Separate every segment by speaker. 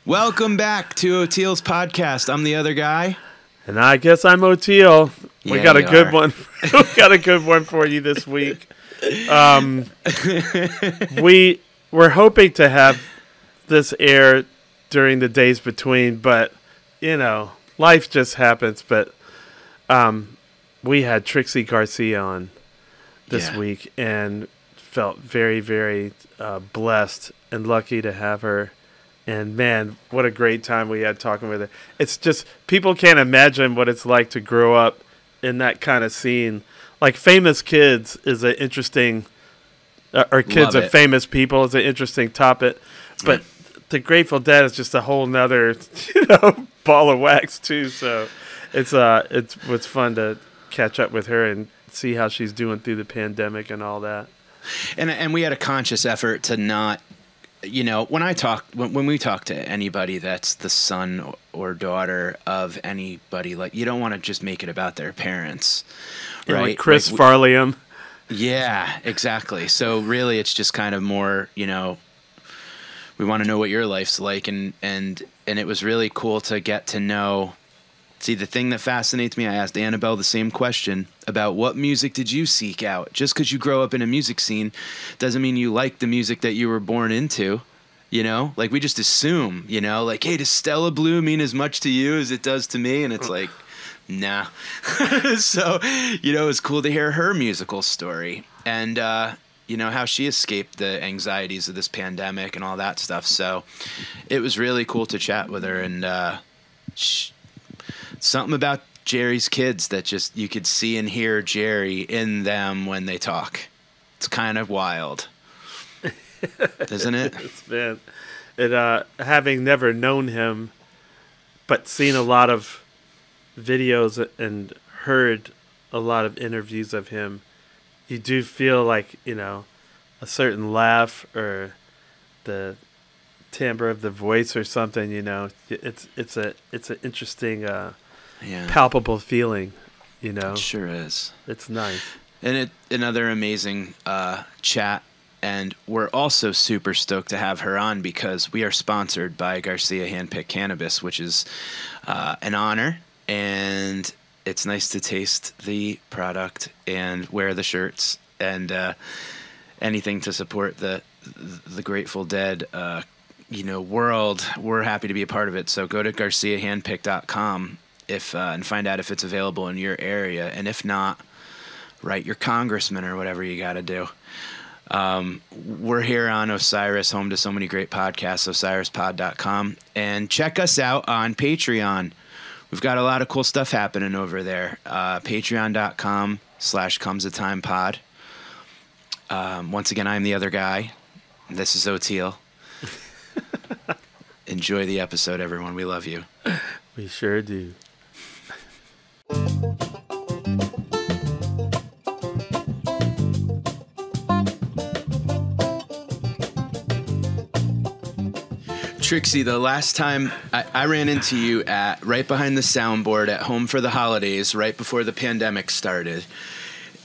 Speaker 1: Welcome back to Oteil's podcast. I'm the other guy.
Speaker 2: And I guess I'm Oteil. We
Speaker 1: Yeah,
Speaker 2: got a
Speaker 1: you
Speaker 2: good
Speaker 1: are.
Speaker 2: one. We got a good one for you this week. We're hoping to have this air during the days between, but you know, life just happens. But we had Trixie Garcia on this week and felt very, very blessed and lucky to have her. And man, what a great time we had talking with her. It's just, people can't imagine what it's like to grow up in that kind of scene. Like Famous Kids is an interesting, or kids of famous people is an interesting topic. But the Grateful Dead is just a whole nother, ball of wax too. So it's fun to catch up with her and see how she's doing through the pandemic and all that.
Speaker 1: And we had a conscious effort to not, when we talk to anybody that's the son or daughter of anybody, like, you don't want to just make it about their parents, right?
Speaker 2: Like Chris Farley.
Speaker 1: Yeah, exactly. So really, it's just kind of more, we want to know what your life's like, and it was really cool to get to know. See, the thing that fascinates me, I asked Annabelle the same question about what music did you seek out? Just because you grow up in a music scene doesn't mean you like the music that you were born into, Like, we just assume, like, hey, does Stella Blue mean as much to you as it does to me? And it's like, nah. So, it was cool to hear her musical story and, how she escaped the anxieties of this pandemic and all that stuff. So it was really cool to chat with her, and something about Jerry's kids that just, you could see and hear Jerry in them when they talk. It's kind of wild, isn't it?
Speaker 2: Man, having never known him, but seen a lot of videos and heard a lot of interviews of him, you do feel like, a certain laugh or the timbre of the voice or something, it's an interesting, palpable feeling,
Speaker 1: It sure is.
Speaker 2: It's nice.
Speaker 1: And another amazing chat. And we're also super stoked to have her on because we are sponsored by Garcia Handpicked Cannabis, which is an honor. And it's nice to taste the product and wear the shirts and anything to support the Grateful Dead world. We're happy to be a part of it. So go to GarciaHandpicked.com and find out if it's available in your area. And if not, write your congressman or whatever you got to do. We're here on Osiris, home to so many great podcasts, osirispod.com. And check us out on Patreon. We've got a lot of cool stuff happening over there. Patreon.com/comesatimepod. Once again, I'm the other guy. This is Oteil. Enjoy the episode, everyone. We love you.
Speaker 2: We sure do.
Speaker 1: Trixie, the last time I ran into you right behind the soundboard at Home for the Holidays, right before the pandemic started.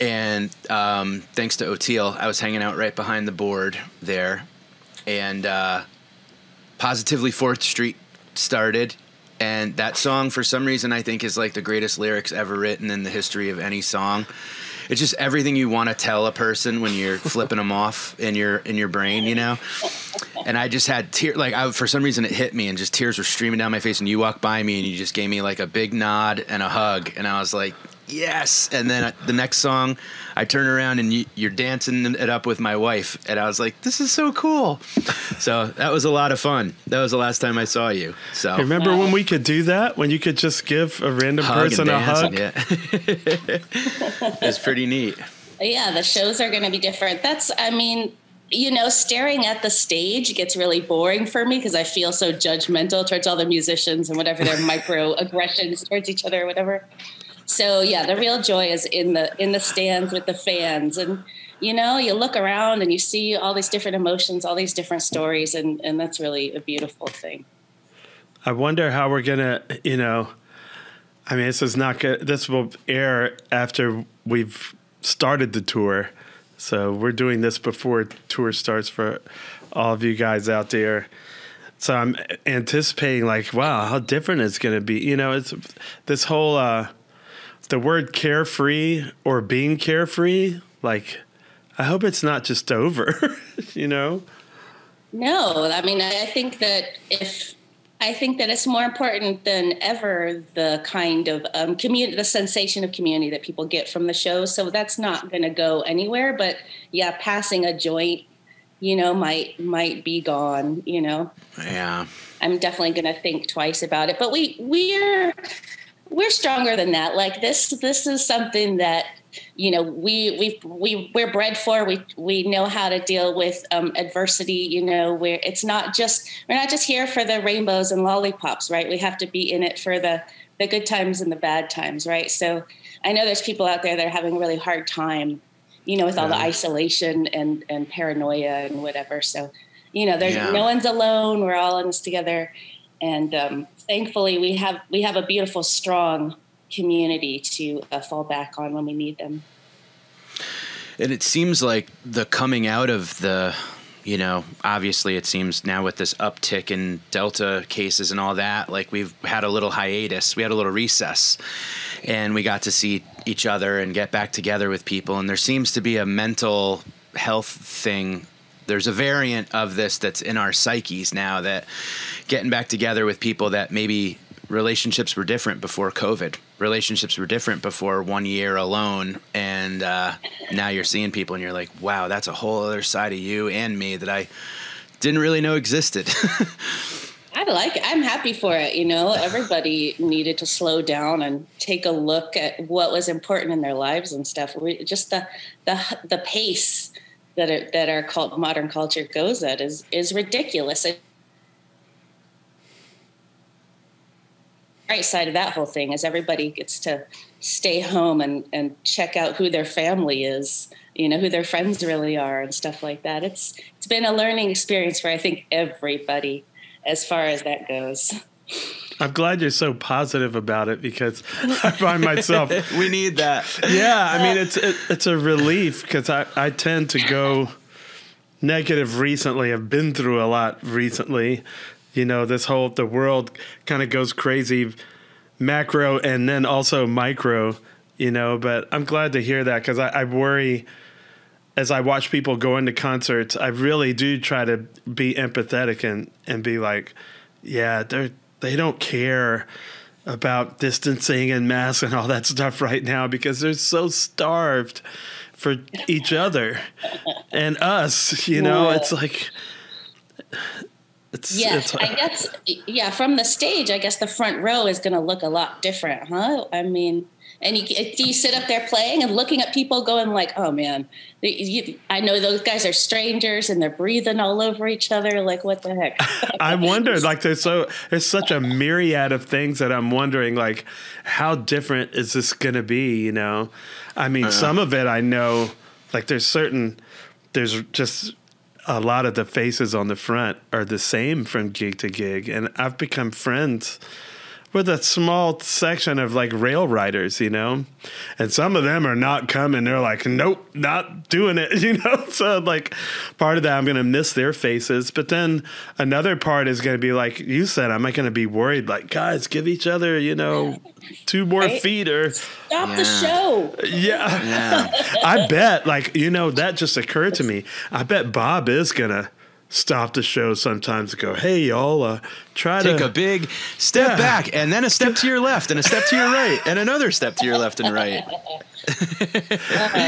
Speaker 1: And thanks to Oteil, I was hanging out right behind the board there. And Positively 4th Street started. And that song, for some reason, I think is like the greatest lyrics ever written in the history of any song. It's just everything you want to tell a person when you're flipping them off in your brain, And I just had tears, for some reason it hit me and just tears were streaming down my face, and you walked by me and you just gave me like a big nod and a hug, and I was like, yes. And then the next song, I turn around and you're dancing it up with my wife, and I was like, this is so cool. So that was a lot of fun. That was the last time I saw you. So
Speaker 2: remember when we could do that? When you could just give a random person a hug?
Speaker 1: Yeah. It's pretty neat.
Speaker 3: Yeah, the shows are going to be different. Staring at the stage gets really boring for me because I feel so judgmental towards all the musicians and whatever their microaggressions towards each other or whatever. So yeah, the real joy is in the stands with the fans, and you look around and you see all these different emotions, all these different stories, and that's really a beautiful thing.
Speaker 2: I wonder how we're gonna, this is not good. This will air after we've started the tour. So we're doing this before tour starts for all of you guys out there. So I'm anticipating like, wow, how different it's going to be. You know, it's this whole, the word carefree or being carefree. Like, I hope it's not just over, you know?
Speaker 3: No, I mean, I think that it's more important than ever, the kind of community, the sensation of community that people get from the show. So that's not going to go anywhere. But yeah, passing a joint, you know, might be gone, you know.
Speaker 1: Yeah.
Speaker 3: I'm definitely going to think twice about it. But we're stronger than that. Like this is something that, you know, we're bred for. We know how to deal with adversity. You know, we're not just here for the rainbows and lollipops, right? We have to be in it for the good times and the bad times, right? So I know there's people out there that are having a really hard time, you know, with all the isolation and paranoia and whatever. So, you know, there's no one's alone. We're all in this together, and thankfully we have a beautiful, strong community to fall back on when we need them.
Speaker 1: And it seems like the coming out of the, you know, obviously it seems now with this uptick in Delta cases and all that, like we've had a little hiatus, we had a little recess, and we got to see each other and get back together with people. And there seems to be a mental health thing. There's a variant of this that's in our psyches now, that getting back together with people that maybe relationships were different before COVID. Relationships were different before 1 year alone. And now you're seeing people and you're like, wow, that's a whole other side of you and me that I didn't really know existed.
Speaker 3: I like it. I'm happy for it. You know, everybody needed to slow down and take a look at what was important in their lives and stuff. Just the pace that our modern culture goes at is ridiculous. Right side of that whole thing is everybody gets to stay home and check out who their family is, you know, who their friends really are and stuff like that. It's been a learning experience for, I think, everybody as far as that goes.
Speaker 2: I'm glad you're so positive about it, because I find myself
Speaker 1: we need that.
Speaker 2: Yeah, I mean it's a relief, because I tend to go negative recently. I've been through a lot recently. You know, the world kind of goes crazy, macro and then also micro, you know, but I'm glad to hear that, because I worry as I watch people go into concerts. I really do try to be empathetic and be like, yeah, they don't care about distancing and masks and all that stuff right now, because they're so starved for each other and us, you know. It's like...
Speaker 3: I guess, from the stage, I guess the front row is going to look a lot different, huh? I mean, and you sit up there playing and looking at people going like, oh, man, I know those guys are strangers and they're breathing all over each other. Like, what the heck?
Speaker 2: I wonder, like, there's such a myriad of things that I'm wondering, like, how different is this going to be, you know? I mean, some of it I know, like, there's just... a lot of the faces on the front are the same from gig to gig. And I've become friends with a small section of like rail riders, you know, and some of them are not coming. They're like, nope, not doing it, you know? So like part of that, I'm going to miss their faces. But then another part is going to be like you said, am I going to be worried? Like, guys, give each other, you know, 2 more feet or
Speaker 3: stop the show.
Speaker 2: Yeah. I bet, like, you know, that just occurred to me. I bet Bob is going to stop the show sometimes and go, hey, y'all, try to...
Speaker 1: Take a big step back, and then a step to your left, and a step to your right, and another step to your left and right.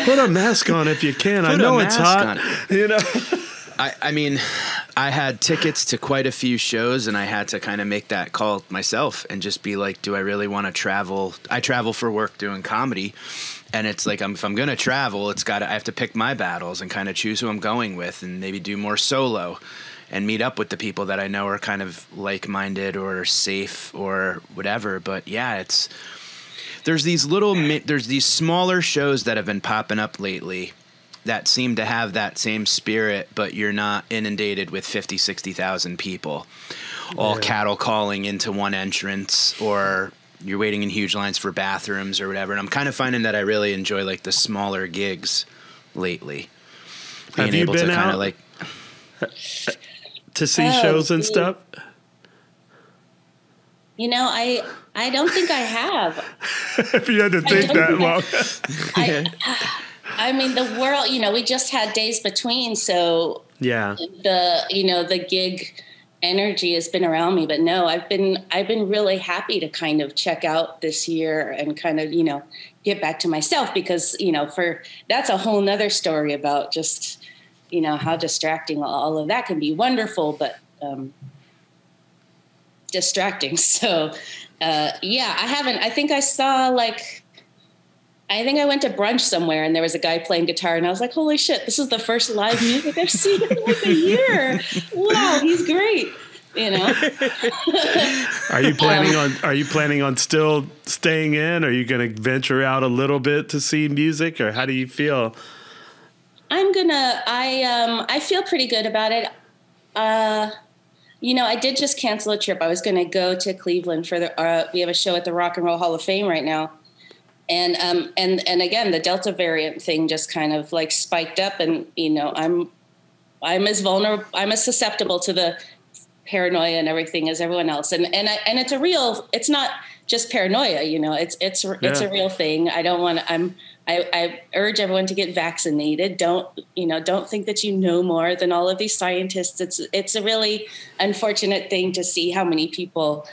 Speaker 2: Put a mask on if you can. I know it's hot. You know?
Speaker 1: I mean, I had tickets to quite a few shows, and I had to kind of make that call myself and just be like, do I really want to travel? I travel for work doing comedy. And it's like, if I'm going to travel, I have to pick my battles and kind of choose who I'm going with, and maybe do more solo and meet up with the people that I know are kind of like-minded or safe or whatever. But yeah, there's these smaller shows that have been popping up lately that seem to have that same spirit, but you're not inundated with 50, 60,000 people all cattle calling into one entrance, or you're waiting in huge lines for bathrooms or whatever. And I'm kind of finding that I really enjoy like the smaller gigs lately.
Speaker 2: Have you been out to see shows and stuff?
Speaker 3: You know, I don't think I have.
Speaker 2: If you had to think that long.
Speaker 3: I mean, the world, you know, we just had days between, so
Speaker 2: yeah,
Speaker 3: the gig energy has been around me, but no, I've been really happy to kind of check out this year and kind of, you know, get back to myself, because, you know, that's a whole nother story about just, you know, how distracting all of that can be. Wonderful, but distracting. So yeah, I haven't. I think I went to brunch somewhere and there was a guy playing guitar and I was like, holy shit, this is the first live music I've seen in like a year. Wow, he's great. You know.
Speaker 2: Are you planning on still staying in? Are you going to venture out a little bit to see music, or how do you feel?
Speaker 3: I feel pretty good about it. You know, I did just cancel a trip. I was going to go to Cleveland for we have a show at the Rock and Roll Hall of Fame right now. And again, the Delta variant thing just kind of like spiked up, and, you know, I'm as vulnerable, I'm as susceptible to the paranoia and everything as everyone else. And it's not just paranoia, you know, it's a real thing. I urge everyone to get vaccinated. Don't think that you know more than all of these scientists. It's a really unfortunate thing to see how many people,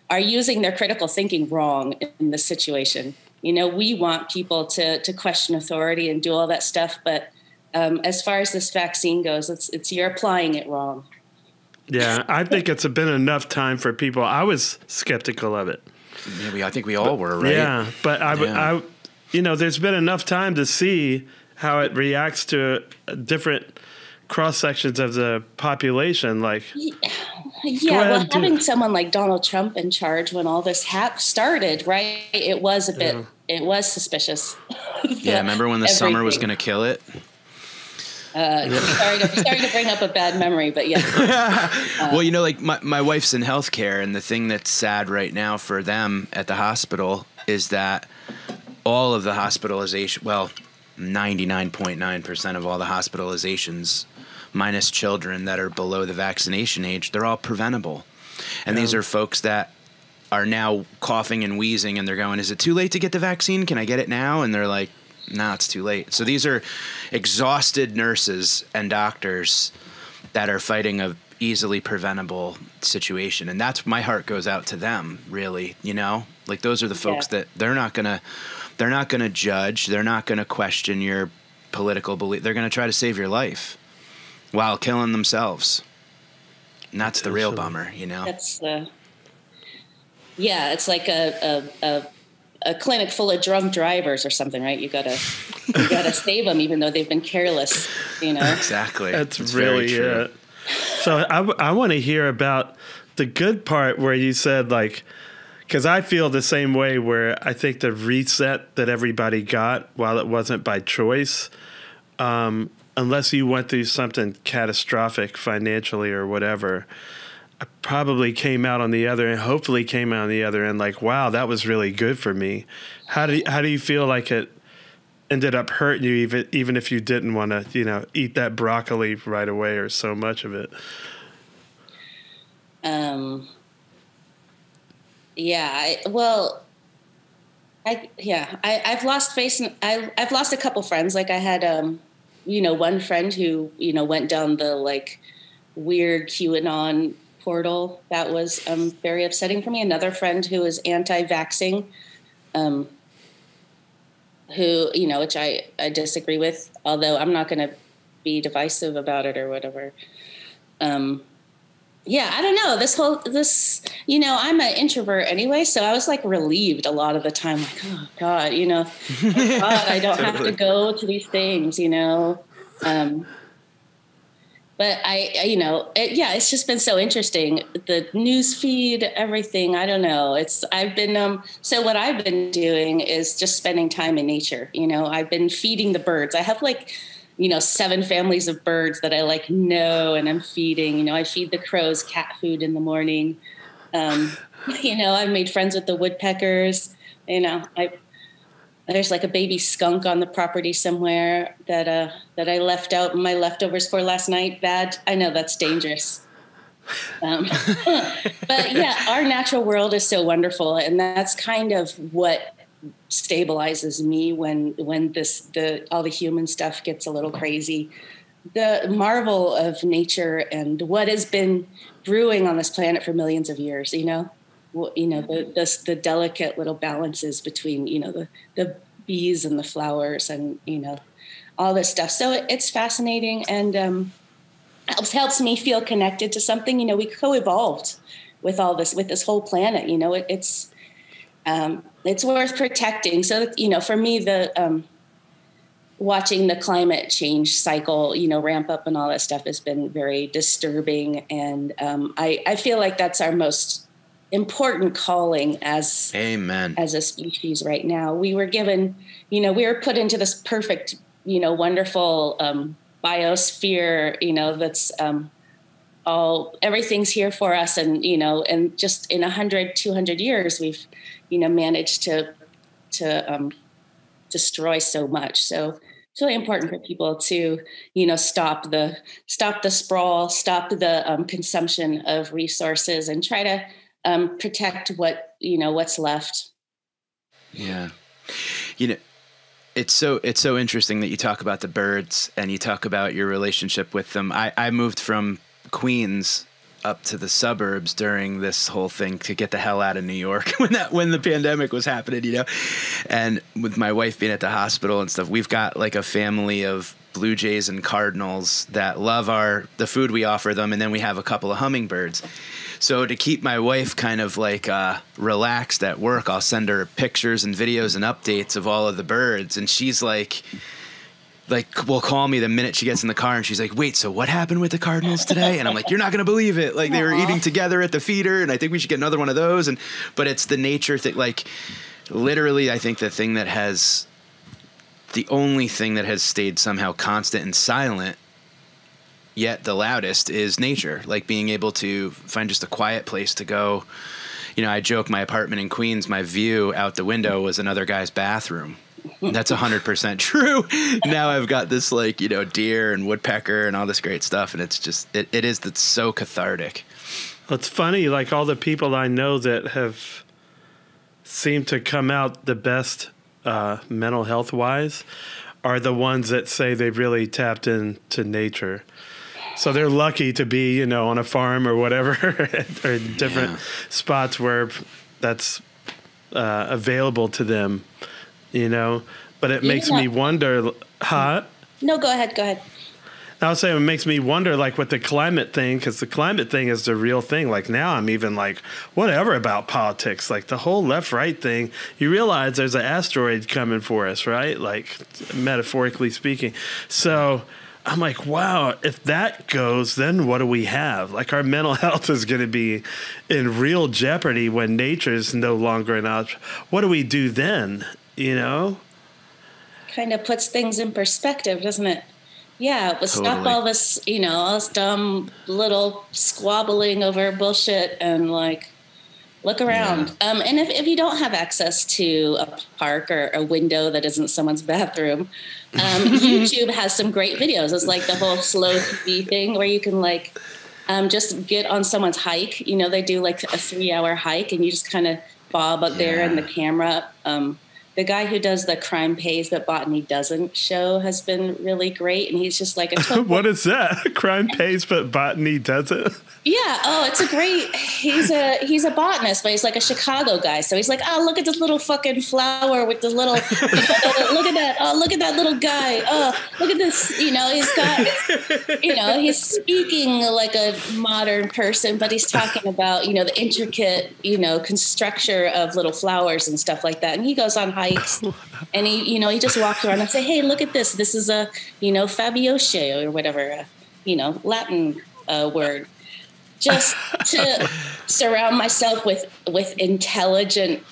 Speaker 3: are using their critical thinking wrong in this situation. You know, we want people to question authority and do all that stuff, but as far as this vaccine goes, it's you're applying it wrong.
Speaker 2: Yeah, I think it's been enough time for people. I was skeptical of it.
Speaker 1: Maybe I think we all were, right?
Speaker 2: Yeah, but I you know, there's been enough time to see how it reacts to different cross sections of the population. Like,
Speaker 3: yeah, having someone like Donald Trump in charge when all this started, right? It was it was suspicious.
Speaker 1: Yeah, remember when the summer was going to kill it?
Speaker 3: Sorry to bring up a bad memory, but yeah.
Speaker 1: Well, you know, like my wife's in healthcare, and the thing that's sad right now for them at the hospital is that all of the hospitalization, well, 99.9% of all the hospitalizations, minus children that are below the vaccination age, they're all preventable. And these are folks that are now coughing and wheezing, and they're going, is it too late to get the vaccine? Can I get it now? And they're like, no, it's too late. So these are exhausted nurses and doctors that are fighting a easily preventable situation. And that's, my heart goes out to them, really, you know? Like, those are the folks that they're not going to judge. They're not going to question your political belief. They're going to try to save your life while killing themselves. And that's the real bummer, you know?
Speaker 3: That's it's like a clinic full of drunk drivers or something, right? You gotta save them, even though they've been careless, you know?
Speaker 1: Exactly.
Speaker 2: That's really it. So I want to hear about the good part where you said, like, because I feel the same way, where I think the reset that everybody got, while it wasn't by choice, unless you went through something catastrophic financially or whatever, I probably came out on the other end, hopefully came out on the other end like, wow, that was really good for me. How do you feel like it ended up hurting you, even if you didn't want to, you know, eat that broccoli right away or so much of it?
Speaker 3: I've lost faith. I've lost a couple friends. Like, I had, one friend who, went down the like weird QAnon portal. That was very upsetting for me. Another friend who is anti-vaxxing, who, which I disagree with, although I'm not going to be divisive about it or whatever. I don't know. I'm an introvert anyway, so I was like relieved a lot of the time. Like, oh God, thank God I don't have to go to these things, But it's just been so interesting. The news feed, everything. I don't know. So what I've been doing is just spending time in nature. I've been feeding the birds. I have 7 families of birds that I know, and I'm feeding. I feed the crows cat food in the morning. I've made friends with the woodpeckers. There's like a baby skunk on the property somewhere that I left out my leftovers for last night. Bad. I know that's dangerous. But yeah, our natural world is so wonderful, and that's kind of what stabilizes me when all the human stuff gets a little crazy. The marvel of nature and what has been brewing on this planet for millions of years, the delicate little balances between, the bees and the flowers and, all this stuff. So it's fascinating and helps me feel connected to something. We co-evolved with all this, with this whole planet. It's worth protecting. So, for me, watching the climate change cycle, ramp up and all that stuff has been very disturbing. And I feel like that's our most important calling as a species right now. We were given, we were put into this perfect, wonderful biosphere, that's everything's here for us. And, and just in 100, 200 years, we've, managed to destroy so much. So it's really important for people to, stop the sprawl, stop the consumption of resources, and try to protect what's left.
Speaker 1: Yeah. It's so interesting that you talk about the birds and you talk about your relationship with them. I moved from Queens up to the suburbs during this whole thing to get the hell out of New York when the pandemic was happening, and with my wife being at the hospital and stuff, we've got like a family of blue jays and cardinals that love the food we offer them. And then we have a couple of hummingbirds. So to keep my wife kind of like relaxed at work, I'll send her pictures and videos and updates of all of the birds. And she's like will call me the minute she gets in the car and she's like, wait, so what happened with the cardinals today? And I'm like, you're not going to believe it. Like, they were eating together at the feeder, and I think we should get another one of those. But it's the nature thing. Like, literally, I think the only thing that has stayed somehow constant and silent, yet the loudest, is nature. Like being able to find just a quiet place to go. I joke, my apartment in Queens, my view out the window was another guy's bathroom. That's 100% true. Now I've got this deer and woodpecker and all this great stuff. And it's just, it's so cathartic.
Speaker 2: Well, it's funny, like all the people I know that have seemed to come out the best mental health wise are the ones that say they've really tapped into nature. So they're lucky to be, on a farm or whatever, or in different spots where that's available to them. But it makes me wonder,
Speaker 3: No, go ahead.
Speaker 2: I was saying it makes me wonder, like, with the climate thing, because the climate thing is the real thing. Like, now I'm even like, whatever about politics, like the whole left-right thing. You realize there's an asteroid coming for us, right? Like, metaphorically speaking. So I'm like, wow, if that goes, then what do we have? Like, our mental health is going to be in real jeopardy when nature's no longer an option. What do we do then?
Speaker 3: Kind of puts things in perspective, doesn't it? Yeah, but stop all this, all this dumb little squabbling over bullshit and look around. Yeah. And if you don't have access to a park or a window that isn't someone's bathroom, YouTube has some great videos. It's like the whole slow TV thing where you can just get on someone's hike. They do like a 3-hour hike and you just kind of bob up there in the camera. The guy who does the Crime Pays But Botany Doesn't show has been really great. And he's just like a total...
Speaker 2: What is that? Crime Pays But Botany Doesn't?
Speaker 3: Yeah. Oh, it's a great... He's a botanist, but he's like a Chicago guy. So he's like, oh, look at this little fucking flower with the little... look at that. Oh, look at that little guy. Oh, look at this. He's got... he's speaking like a modern person, but he's talking about, the intricate, construction of little flowers and stuff like that. And he goes on hikes and he just walks around and say, hey, look at this. This is a, Fabiosche or whatever, Latin word. Just to surround myself with intelligent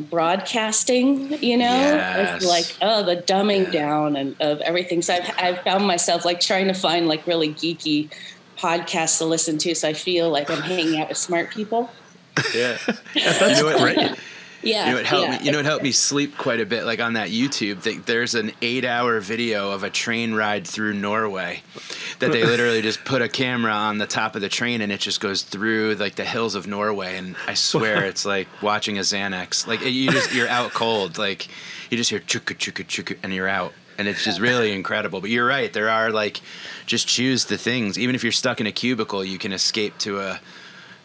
Speaker 3: broadcasting,
Speaker 1: Yes.
Speaker 3: It's like, the dumbing down and of everything. So I've found myself trying to find really geeky podcasts to listen to. So I feel like I'm hanging out with smart people.
Speaker 1: Yeah.
Speaker 2: That's great.
Speaker 3: Yeah.
Speaker 1: You know, it helped me sleep quite a bit. Like on that YouTube thing, there's an 8-hour video of a train ride through Norway that they literally just put a camera on the top of the train and it just goes through like the hills of Norway. And I swear it's like watching a Xanax. Like you're out cold. Like you just hear chukka chukka chukka and you're out. And it's just really incredible. But you're right. There are like, just choose the things. Even if you're stuck in a cubicle, you can escape to a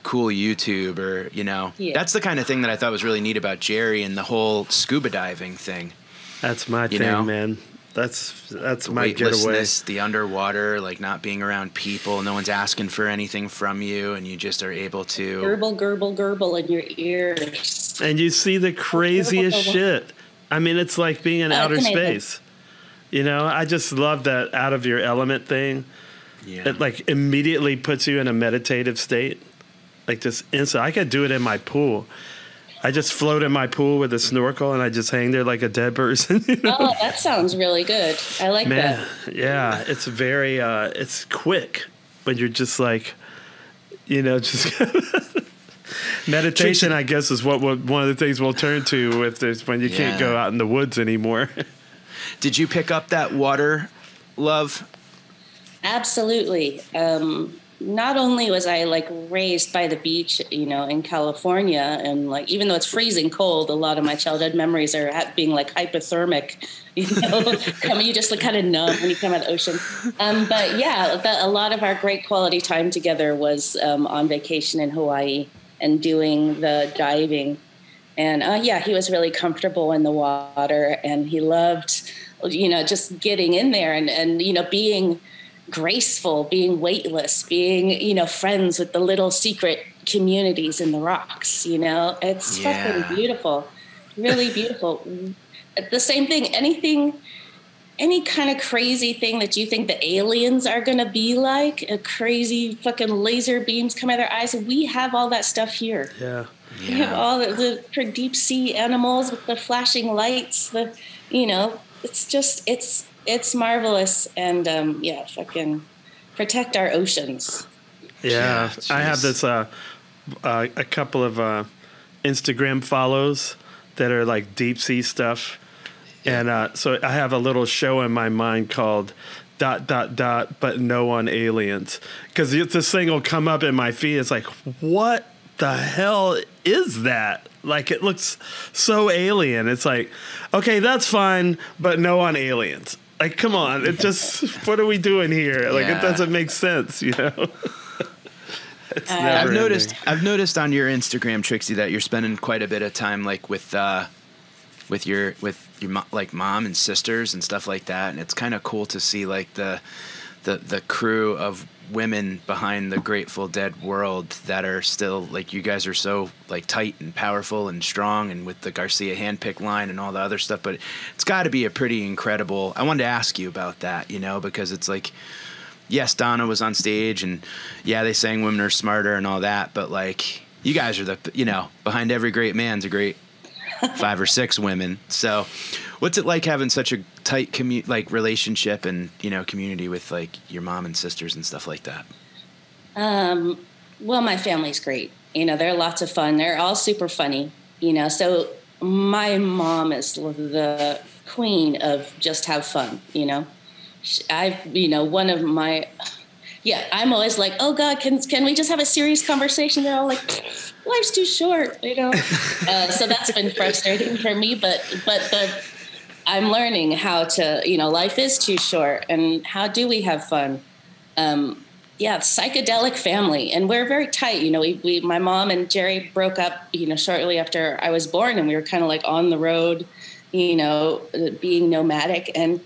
Speaker 1: cool YouTube or, you know. Yeah. That's the kind of thing that I thought was really neat about Jerry and the whole scuba diving thing.
Speaker 2: That's my thing, man. That's
Speaker 1: the
Speaker 2: my getaway.
Speaker 1: The underwater, like not being around people. No one's asking for anything from you, and you just are able to...
Speaker 3: Gurgle, gurgle, gurgle in your ears.
Speaker 2: And you see the craziest shit. I mean, it's like being in outer space. You know, I just love that out of your element thing. Yeah. It like immediately puts you in a meditative state. Like just instant. I could do it in my pool. I just float in my pool with a snorkel and I just hang there like a dead person. You know?
Speaker 3: Oh, that sounds really good. I like that.
Speaker 2: Yeah, it's very, it's quick, but you're just like, you know, just meditation. I guess is what one of the things we'll turn to if there's when you can't go out in the woods anymore.
Speaker 1: Did you pick up that water love?
Speaker 3: Absolutely. Not only was I like raised by the beach, you know, in California, and like even though it's freezing cold, a lot of my childhood memories are being like hypothermic. You know, you just like kind of numb when you come out of the ocean. But yeah, a lot of our great quality time together was on vacation in Hawaii and doing the diving. And he was really comfortable in the water, and he loved, you know, just getting in there and you know, being graceful, being weightless, being, you know, friends with the little secret communities in the rocks. You know, it's fucking beautiful, really beautiful. The same thing, any kind of crazy thing that you think the aliens are going to be like, a crazy fucking laser beams come out of their eyes. We have all that stuff here.
Speaker 2: Yeah.
Speaker 3: We have all the deep sea animals with the flashing lights, you know, it's just, it's marvelous. And fucking protect our oceans.
Speaker 2: Yeah. I have this, a couple of Instagram follows that are like deep sea stuff. And so I have a little show in my mind called ... but no on aliens. Because this thing will come up in my feed. It's like, what the hell is that? Like, it looks so alien. It's like, okay, that's fine, but no on aliens. Like, come on. It just, what are we doing here? Like, it doesn't make sense, you know?
Speaker 1: I've noticed on your Instagram, Trixie, that you're spending quite a bit of time like with your like mom and sisters and stuff like that, and it's kind of cool to see like the crew of women behind the Grateful Dead world that are still like, you guys are so like tight and powerful and strong, and with the Garcia handpick line and all the other stuff. But it's got to be a pretty incredible. I wanted to ask you about that, you know, because it's like, yes, Donna was on stage and they sang Women Are Smarter and all that, but like, you guys are the, you know, behind every great man's a great 5 or 6 women. So what's it like having such a tight relationship and, you know, community with like your mom and sisters and stuff like that?
Speaker 3: Well, my family's great. You know, they're lots of fun. They're all super funny, you know. So my mom is the queen of just have fun, you know. One of my... Yeah, I'm always like, oh God, can we just have a serious conversation? They're all like, life's too short, you know. So that's been frustrating for me, but I'm learning how to, you know, life is too short, and how do we have fun? Psychedelic family, and we're very tight. You know, my mom and Jerry broke up, you know, shortly after I was born, and we were kind of like on the road, you know, being nomadic. And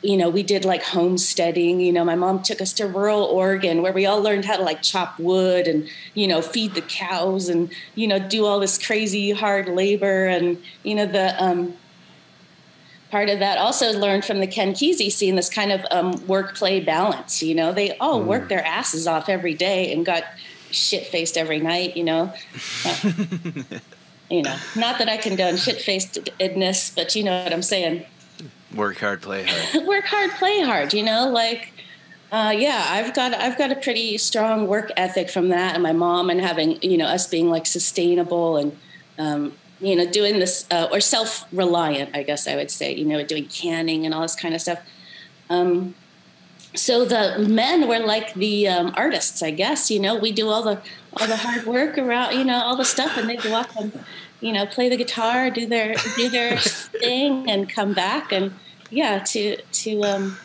Speaker 3: you know, we did like homesteading. You know, my mom took us to rural Oregon where we all learned how to like chop wood and, you know, feed the cows and, you know, do all this crazy hard labor. And, you know, the part of that also learned from the Ken Kesey scene, this kind of work-play balance. You know, they all worked their asses off every day and got shit-faced every night, you know. You know, not that I condone shit-facedness, but you know what I'm saying.
Speaker 1: Work hard, play hard.
Speaker 3: Work hard, play hard. You know, like, I've got a pretty strong work ethic from that, and my mom, and having, you know, us being like sustainable and doing this, or self-reliant, I guess I would say, doing canning and all this kind of stuff. So the men were like the artists, I guess. We do all the hard work around, all the stuff, and they go up and play the guitar, do their thing, and come back, and to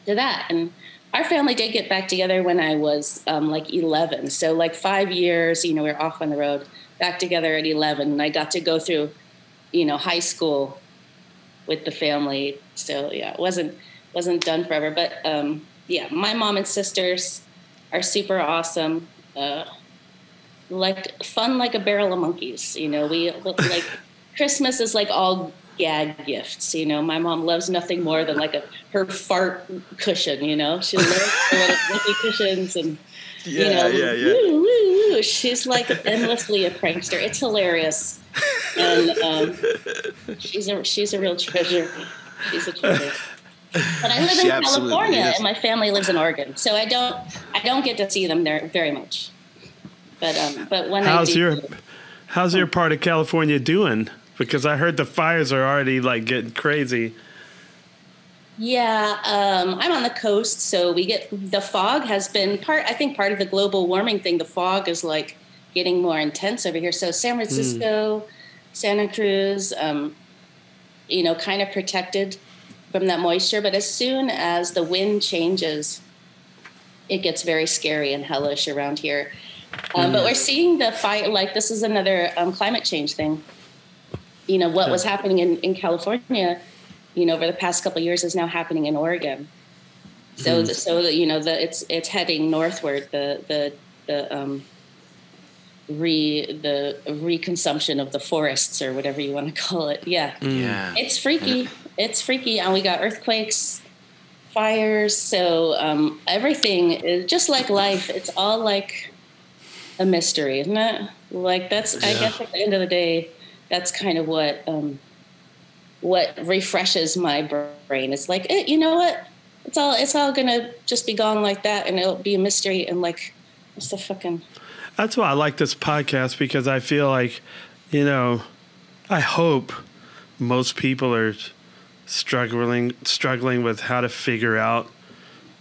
Speaker 3: that. And our family did get back together when I was like 11. So like 5 years, we were off on the road, back together at 11, and I got to go through, high school with the family. So it wasn't done forever, but my mom and sisters are super awesome. Like fun, like a barrel of monkeys. We like Christmas is like all gag gifts. My mom loves nothing more than like her fart cushion. She loves little whoopee cushions and woo, woo, woo. She's like endlessly a prankster. It's hilarious, and she's a real treasure. She's a treasure. But I live in California, and my family lives in Oregon, so I don't get to see them there very much. But when how's
Speaker 2: your part of California doing? Because I heard the fires are already like getting crazy.
Speaker 3: Yeah, I'm on the coast, so we get the fog has been part of the global warming thing. The fog is like getting more intense over here. So San Francisco, Santa Cruz, kind of protected from that moisture. But as soon as the wind changes, it gets very scary and hellish around here. But we're seeing the fire, like this is another climate change thing. What was happening in California, over the past couple of years is now happening in Oregon. So, it's heading northward, the reconsumption of the forests or whatever you want to call it. Yeah. It's freaky. It's freaky. And we got earthquakes, fires. So everything is just like life. It's all like a mystery, isn't it? Like I guess at the end of the day, that's kind of what refreshes my brain. It's like, you know what? It's all gonna just be gone like that, and it'll be a mystery. And like, what's the fucking?
Speaker 2: That's why I like this podcast, because I feel like, I hope most people are struggling with how to figure out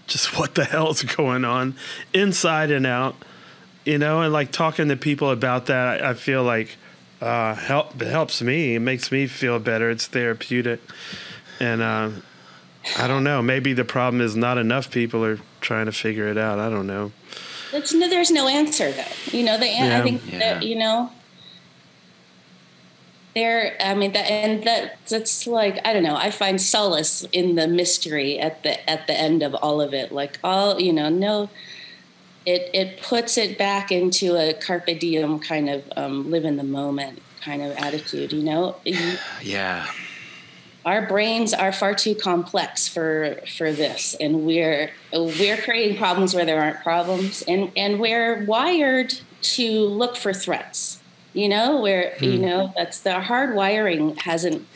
Speaker 2: just what the hell's going on inside and out, and like talking to people about that. I feel like it helps me. It makes me feel better. It's therapeutic. And I don't know. Maybe the problem is not enough people are trying to figure it out. I don't know.
Speaker 3: There's no answer, though. I think that, that's like, I don't know. I find solace in the mystery at the end of all of it. Like no, it puts it back into a carpe diem kind of live in the moment kind of attitude.
Speaker 2: Yeah.
Speaker 3: Our brains are far too complex for this, and we're creating problems where there aren't problems, and we're wired to look for threats. That's the hard wiring hasn't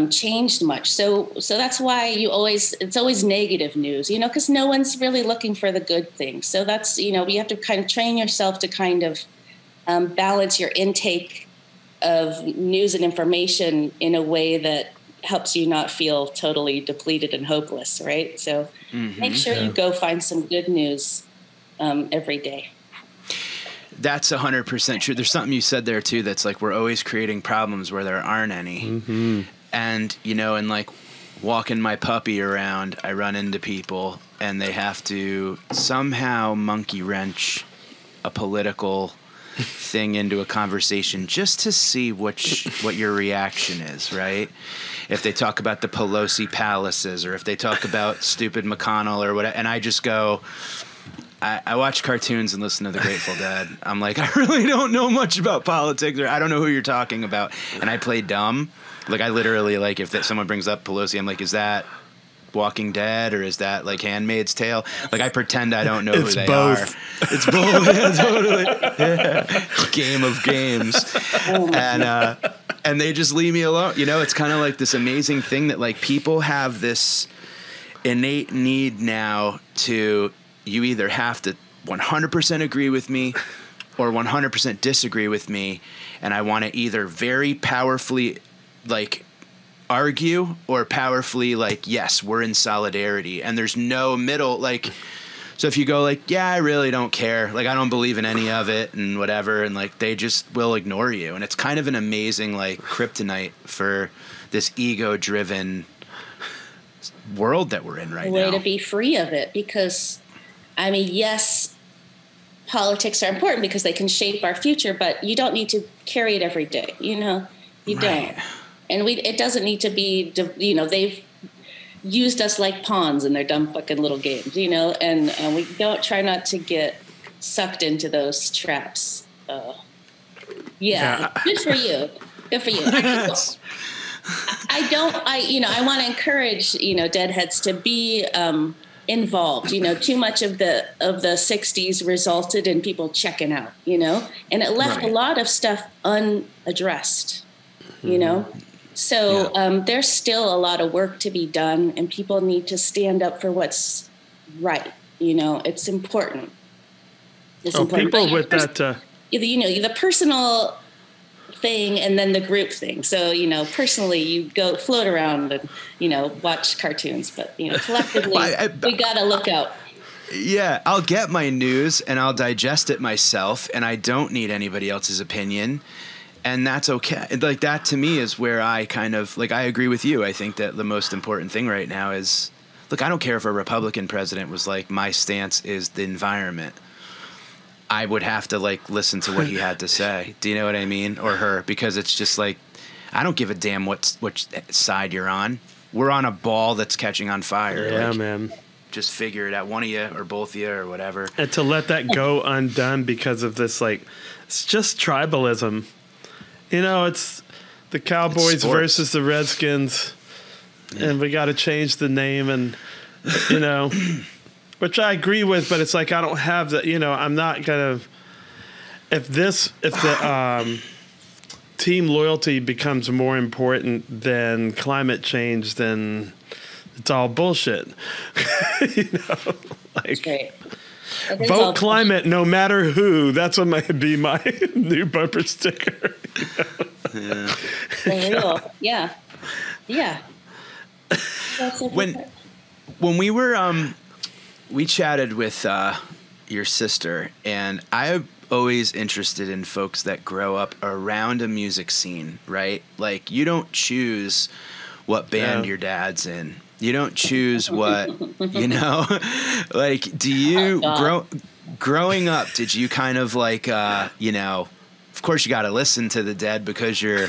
Speaker 3: changed much. So that's why it's always negative news, because no one's really looking for the good things. So that's, you have to kind of train yourself to kind of balance your intake of news and information in a way that helps you not feel totally depleted and hopeless, right? So make sure you go find some good news every day.
Speaker 1: That's 100% true. There's something you said there too that's like we're always creating problems where there aren't any. Mm-hmm. And, and like walking my puppy around, I run into people and they have to somehow monkey wrench a political thing into a conversation just to see what your reaction is, right? If they talk about the Pelosi palaces or if they talk about stupid McConnell or whatever, and I just go, I watch cartoons and listen to the Grateful Dead. I'm like, I really don't know much about politics, or I don't know who you're talking about. And I play dumb. Like, I literally, like, if someone brings up Pelosi, I'm like, is that Walking Dead or is that, like, Handmaid's Tale? Like, I pretend I don't know who they are. It's both. Yeah, totally. Yeah. Game of games. And they just leave me alone. It's kind of like this amazing thing that, like, people have this innate need now to... You either have to 100% agree with me or 100% disagree with me, and I want to either very powerfully like argue or powerfully like, yes, we're in solidarity, and there's no middle. Like, so if you go like, yeah, I really don't care, like I don't believe in any of it and whatever, and like they just will ignore you, and it's kind of an amazing like kryptonite for this ego-driven world that we're in right now.
Speaker 3: Way to be free of it, because I mean, yes, politics are important because they can shape our future, but you don't need to carry it every day. You know, you don't. And it doesn't need to be, you know, they've used us like pawns in their dumb fucking little games, you know, and we don't try not to get sucked into those traps. Yeah. Good for you. Good for you. I want to encourage, you know, deadheads to be, involved. You know, too much of the 60s resulted in people checking out, you know, and it left a lot of stuff unaddressed, you know. So there's still a lot of work to be done, and people need to stand up for what's right. You know, it's important. It's important.
Speaker 2: People with that,
Speaker 3: you know, the personal thing and then the group thing. So, you know, personally, you go float around and, you know, watch cartoons, but, you know, collectively, we got to look out.
Speaker 1: Yeah, I'll get my news and I'll digest it myself, and I don't need anybody else's opinion, and that's okay. Like, that to me is where I kind of, like, I agree with you. I think that the most important thing right now is, look, I don't care if a Republican president was like, my stance is the environment. I would have to like listen to what he had to say. Do you know what I mean? Or her, because it's just like, I don't give a damn which side you're on. We're on a ball that's catching on fire.
Speaker 2: Yeah,
Speaker 1: like,
Speaker 2: man.
Speaker 1: Just figure it out, one of you or both of you or whatever.
Speaker 2: And to let that go undone because of this, like, it's just tribalism. You know, it's the Cowboys versus the Redskins, and we got to change the name, and, you know. Which I agree with, but it's like I don't have the, you know, I'm not gonna. If the team loyalty becomes more important than climate change, then it's all bullshit. You know, like vote climate no matter who. That's what might be my new bumper sticker. You know?
Speaker 3: Yeah.
Speaker 1: When we were we chatted with your sister, and I'm always interested in folks that grow up around a music scene, right? Like, you don't choose what band your dad's in. You don't choose what, you know, like, do you growing up, did you kind of like, you know, of course you got to listen to the Dead because you're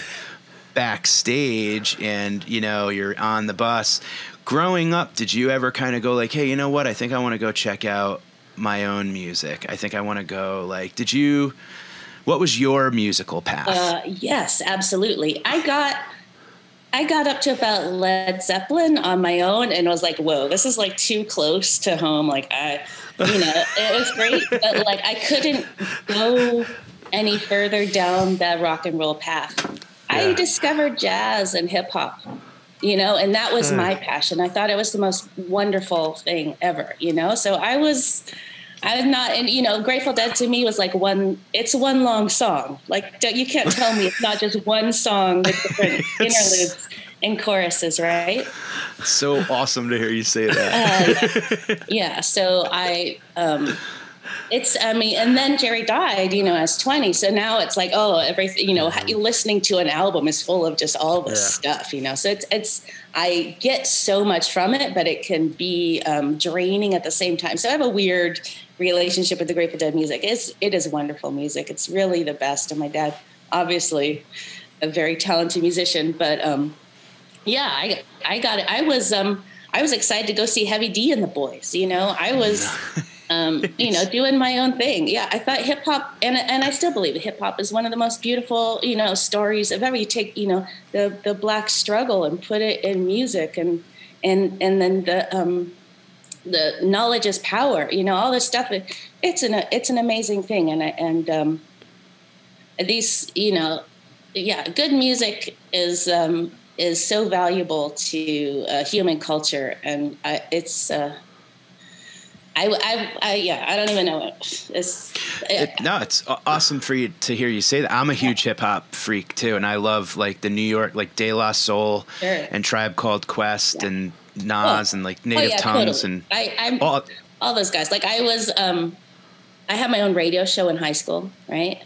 Speaker 1: backstage and, you know, you're on the bus. Growing up, did you ever kind of go like, hey, you know what? I think I want to go check out my own music. I think I want to go like, what was your musical path?
Speaker 3: Yes, absolutely. I got up to about Led Zeppelin on my own and was like, whoa, this is like too close to home. Like you know, it was great, but like I couldn't go any further down that rock and roll path. Yeah. I discovered jazz and hip hop. You know, and that was my passion. I thought it was the most wonderful thing ever, you know? So I was not, and you know, Grateful Dead to me was like it's one long song. Like, you can't tell me it's not just one song with different interludes and choruses, right?
Speaker 1: So awesome to hear you say that.
Speaker 3: Yeah. So and then Jerry died, you know, as 20. So now it's like, oh, everything, you know, listening to an album is full of just all this stuff, you know? So I get so much from it, but it can be draining at the same time. So I have a weird relationship with the Grateful Dead music. It is wonderful music. It's really the best. And my dad, obviously a very talented musician, but yeah, I got it. I was excited to go see Heavy D and the Boys, you know, I was, you know, doing my own thing. Yeah, I thought hip hop, and I still believe hip hop is one of the most beautiful, you know, stories of ever. You take, you know, the Black struggle and put it in music, and then the knowledge is power. You know, all this stuff. It's an amazing thing, and these, you know, yeah, good music is so valuable to human culture, and it's. Yeah, I don't even know it.
Speaker 1: It's awesome for you to hear you say that. I'm a huge hip hop freak too, and I love like the New York, like De La Soul and Tribe Called Quest and Nas and like Native Tongues
Speaker 3: totally.
Speaker 1: and
Speaker 3: all those guys. Like I was, I had my own radio show in high school, right?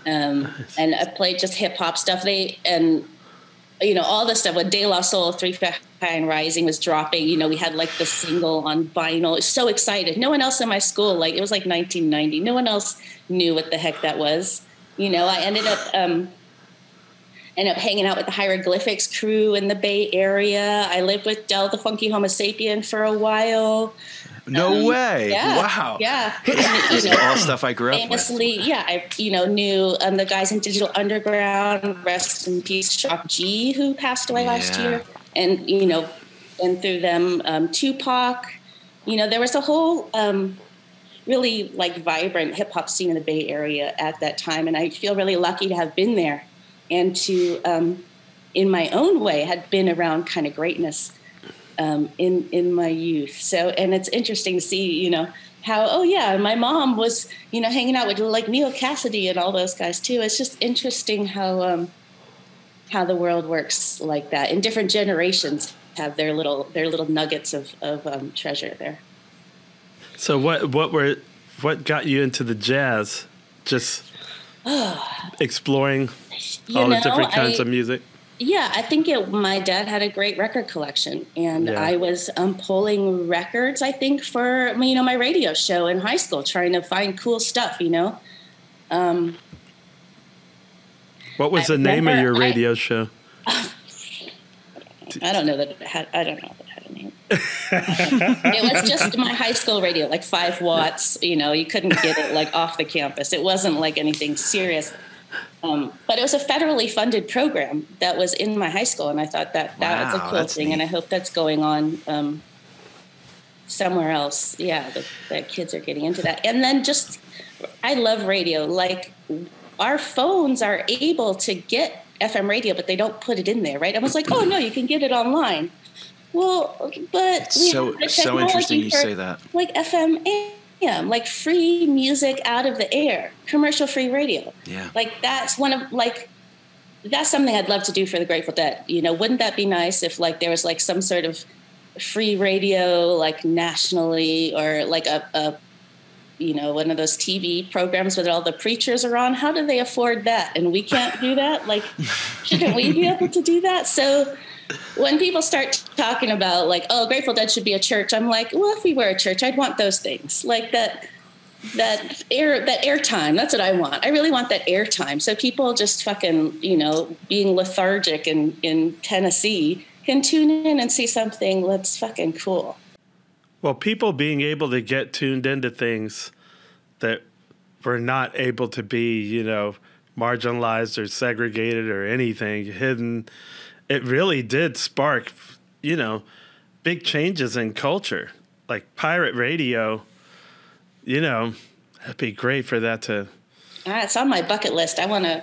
Speaker 3: Nice. And I played just hip hop stuff. All the stuff with De La Soul, 3 Feet High and Rising was dropping. We had like the single on vinyl. So excited. No one else in my school, like it was like 1990. No one else knew what the heck that was. I ended up hanging out with the Hieroglyphics crew in the Bay Area. I lived with Del the Funky Homo Sapien for a while.
Speaker 1: No way!
Speaker 3: Yeah,
Speaker 1: wow!
Speaker 3: Yeah,
Speaker 1: this is all stuff I grew up
Speaker 3: famously,
Speaker 1: with.
Speaker 3: Yeah, I knew the guys in Digital Underground. Rest in peace, Shock G, who passed away last year, and and through them, Tupac. There was a whole really like vibrant hip hop scene in the Bay Area at that time, and I feel really lucky to have been there and to, in my own way, had been around kind of greatness. In my youth. So, and it's interesting to see, how, my mom was, hanging out with like Neil Cassidy and all those guys too. It's just interesting how the world works like that. And different generations have their little nuggets of treasure there.
Speaker 2: So what got you into the jazz? Just exploring all the different kinds of music?
Speaker 3: Yeah, I think my dad had a great record collection, and I was pulling records, I think, for, my radio show in high school, trying to find cool stuff,
Speaker 2: What was the name of your radio show?
Speaker 3: I don't know that it had a name. It was just my high school radio, like 5 watts, you couldn't get it like off the campus. It wasn't like anything serious. But it was a federally funded program that was in my high school, and I thought that was a cool thing, neat. And I hope that's going on somewhere else. Yeah, that kids are getting into that. And then I love radio. Like, our phones are able to get FM radio, but they don't put it in there, right? I was like, oh, no, you can get it online. Well, but
Speaker 1: it's so interesting you say that.
Speaker 3: Like FM AM, like free music out of the air, commercial-free radio.
Speaker 1: Yeah.
Speaker 3: Like that's that's something I'd love to do for the Grateful Dead. Wouldn't that be nice if like there was like some sort of free radio, like nationally, or like a one of those TV programs where all the preachers are on? How do they afford that? And we can't do that? Like, shouldn't we be able to do that? So when people start talking about like, oh, Grateful Dead should be a church, I'm like, well, if we were a church, I'd want those things. Like that airtime. That's what I want. I really want that airtime. So people just fucking, being lethargic in Tennessee can tune in and see something that's fucking cool.
Speaker 2: Well, people being able to get tuned into things that were not able to be, marginalized or segregated or anything, hidden, it really did spark, big changes in culture. Like pirate radio, it'd be great for that to.
Speaker 3: It's on my bucket list. I want to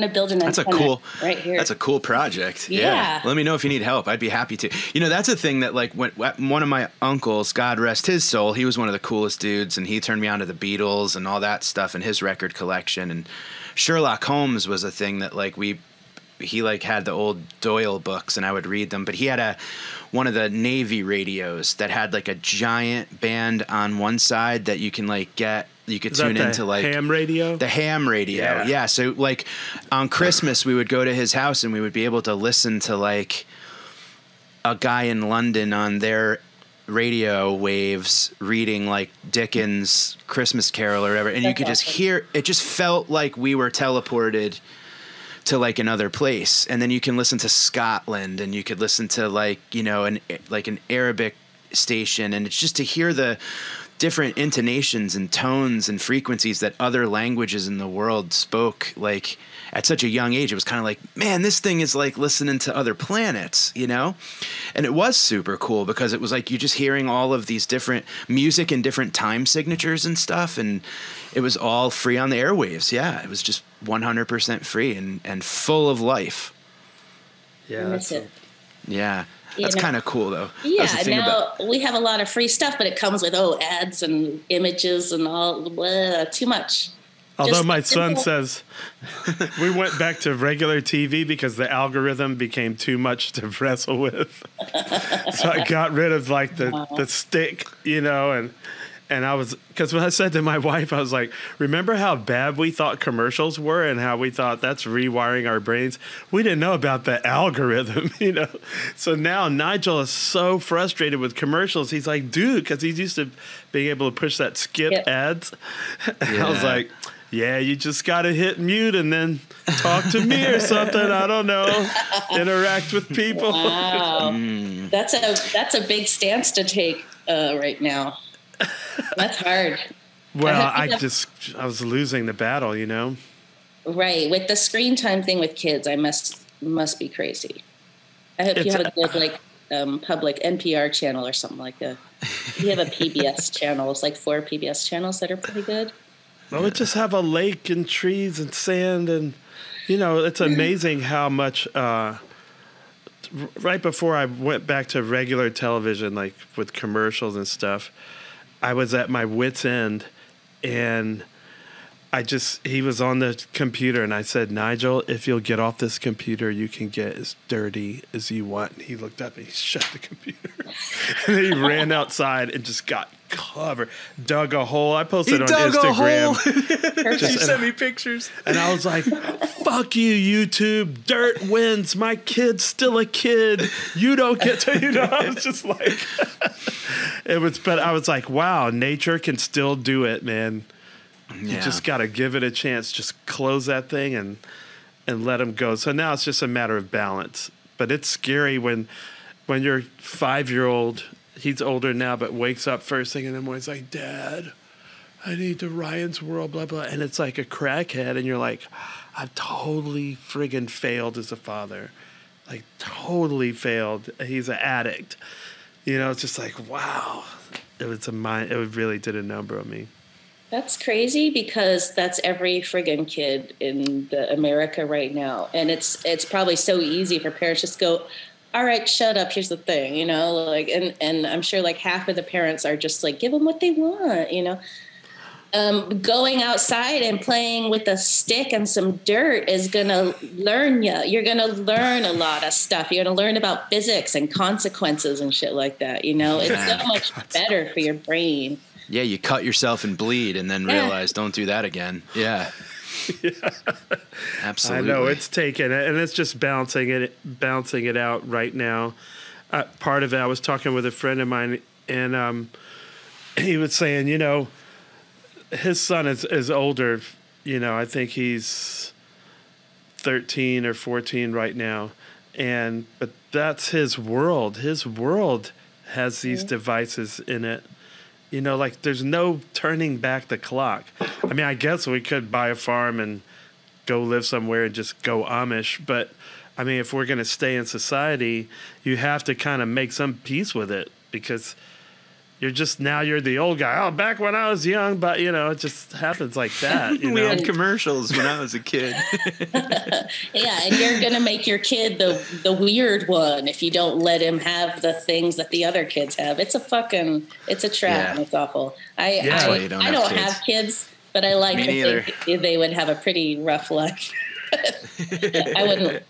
Speaker 3: build an antenna right here.
Speaker 1: That's a cool project.
Speaker 3: Yeah.
Speaker 1: Let me know if you need help. I'd be happy to. That's a thing that like when one of my uncles, God rest his soul, he was one of the coolest dudes, and he turned me on to the Beatles and all that stuff in his record collection. And Sherlock Holmes was a thing that like he like had the old Doyle books and I would read them, but he had one of the Navy radios that had like a giant band on one side that you can like you could tune into like
Speaker 2: ham radio.
Speaker 1: The ham radio. Yeah. So like on Christmas we would go to his house and we would be able to listen to like a guy in London on their radio waves reading like Dickens' Christmas Carol or whatever, and you could just hear it. Just felt like we were teleported to like another place. And then you can listen to Scotland, and you could listen to like an Arabic station, and it's just to hear the different intonations and tones and frequencies that other languages in the world spoke like at such a young age. It was kind of like, man, this thing is like listening to other planets, and it was super cool because it was like you just hearing all of these different music and different time signatures and stuff, and it was all free on the airwaves. Yeah, it was just 100% free and full of life.
Speaker 2: Yeah, that's
Speaker 1: yeah. That's kind of cool, though.
Speaker 3: Yeah, now we have a lot of free stuff, but it comes with, ads and images and all, too much.
Speaker 2: Although my son says we went back to regular TV because the algorithm became too much to wrestle with. So I got rid of like the stick, and I was, because when I said to my wife, I was like, remember how bad we thought commercials were and how we thought that's rewiring our brains? We didn't know about the algorithm, So now Nigel is so frustrated with commercials. He's like, dude, because he's used to being able to push that skip ads. And I was like, yeah, you just got to hit mute and then talk to me or something. I don't know. Interact with people.
Speaker 3: Wow. That's a big stance to take right now. That's hard.
Speaker 2: Well, I was losing the battle,
Speaker 3: Right. With the screen time thing with kids, I must be crazy. I hope you have a good public NPR channel or something like that. You have a PBS channel. It's like 4 PBS channels that are pretty good.
Speaker 2: Well, we just have a lake and trees and sand and, it's amazing how much, right before I went back to regular television, like with commercials and stuff, I was at my wit's end and he was on the computer and I said, Nigel, if you'll get off this computer, you can get as dirty as you want. And he looked up and he shut the computer. And he ran outside and just got covered, dug a hole. I posted on Instagram.
Speaker 1: She sent me pictures.
Speaker 2: And I was like, fuck you, YouTube. Dirt wins. My kid's still a kid. You don't get to, I was just like, but I was like, wow, nature can still do it, man. You just got to give it a chance. Just close that thing and let them go. So now it's just a matter of balance. But it's scary when your 5-year-old, he's older now, but wakes up first thing in the morning, he's like, Dad, I need to Ryan's World, blah, blah. And it's like a crackhead. And you're like, I've totally friggin' failed as a father. Like, totally failed. He's an addict. It's just like, wow. It really did a number on me.
Speaker 3: That's crazy because that's every friggin' kid in America right now. And it's probably so easy for parents just go, all right, shut up. Here's the thing, and I'm sure like half of the parents are just like, give them what they want, going outside and playing with a stick and some dirt is going to learn you. You're going to learn a lot of stuff. You're going to learn about physics and consequences and shit like that. It's so much better for your brain.
Speaker 1: Yeah, you cut yourself and bleed and then realize don't do that again. Yeah. Absolutely.
Speaker 2: I know it's taken and it's just balancing it out right now. Part of it, I was talking with a friend of mine and he was saying, his son is older. I think he's 13 or 14 right now. But that's his world. His world has these devices in it. Like there's no turning back the clock. I mean, I guess we could buy a farm and go live somewhere and just go Amish. But I mean, if we're going to stay in society, you have to kind of make some peace with it because you're the old guy. Oh, back when I was young, but it just happens like that.
Speaker 1: We had commercials when I was a kid.
Speaker 3: Yeah, and you're gonna make your kid the weird one if you don't let him have the things that the other kids have. It's a trap. And it's awful. I don't have kids, but I like to think they would have a pretty rough life. I wouldn't.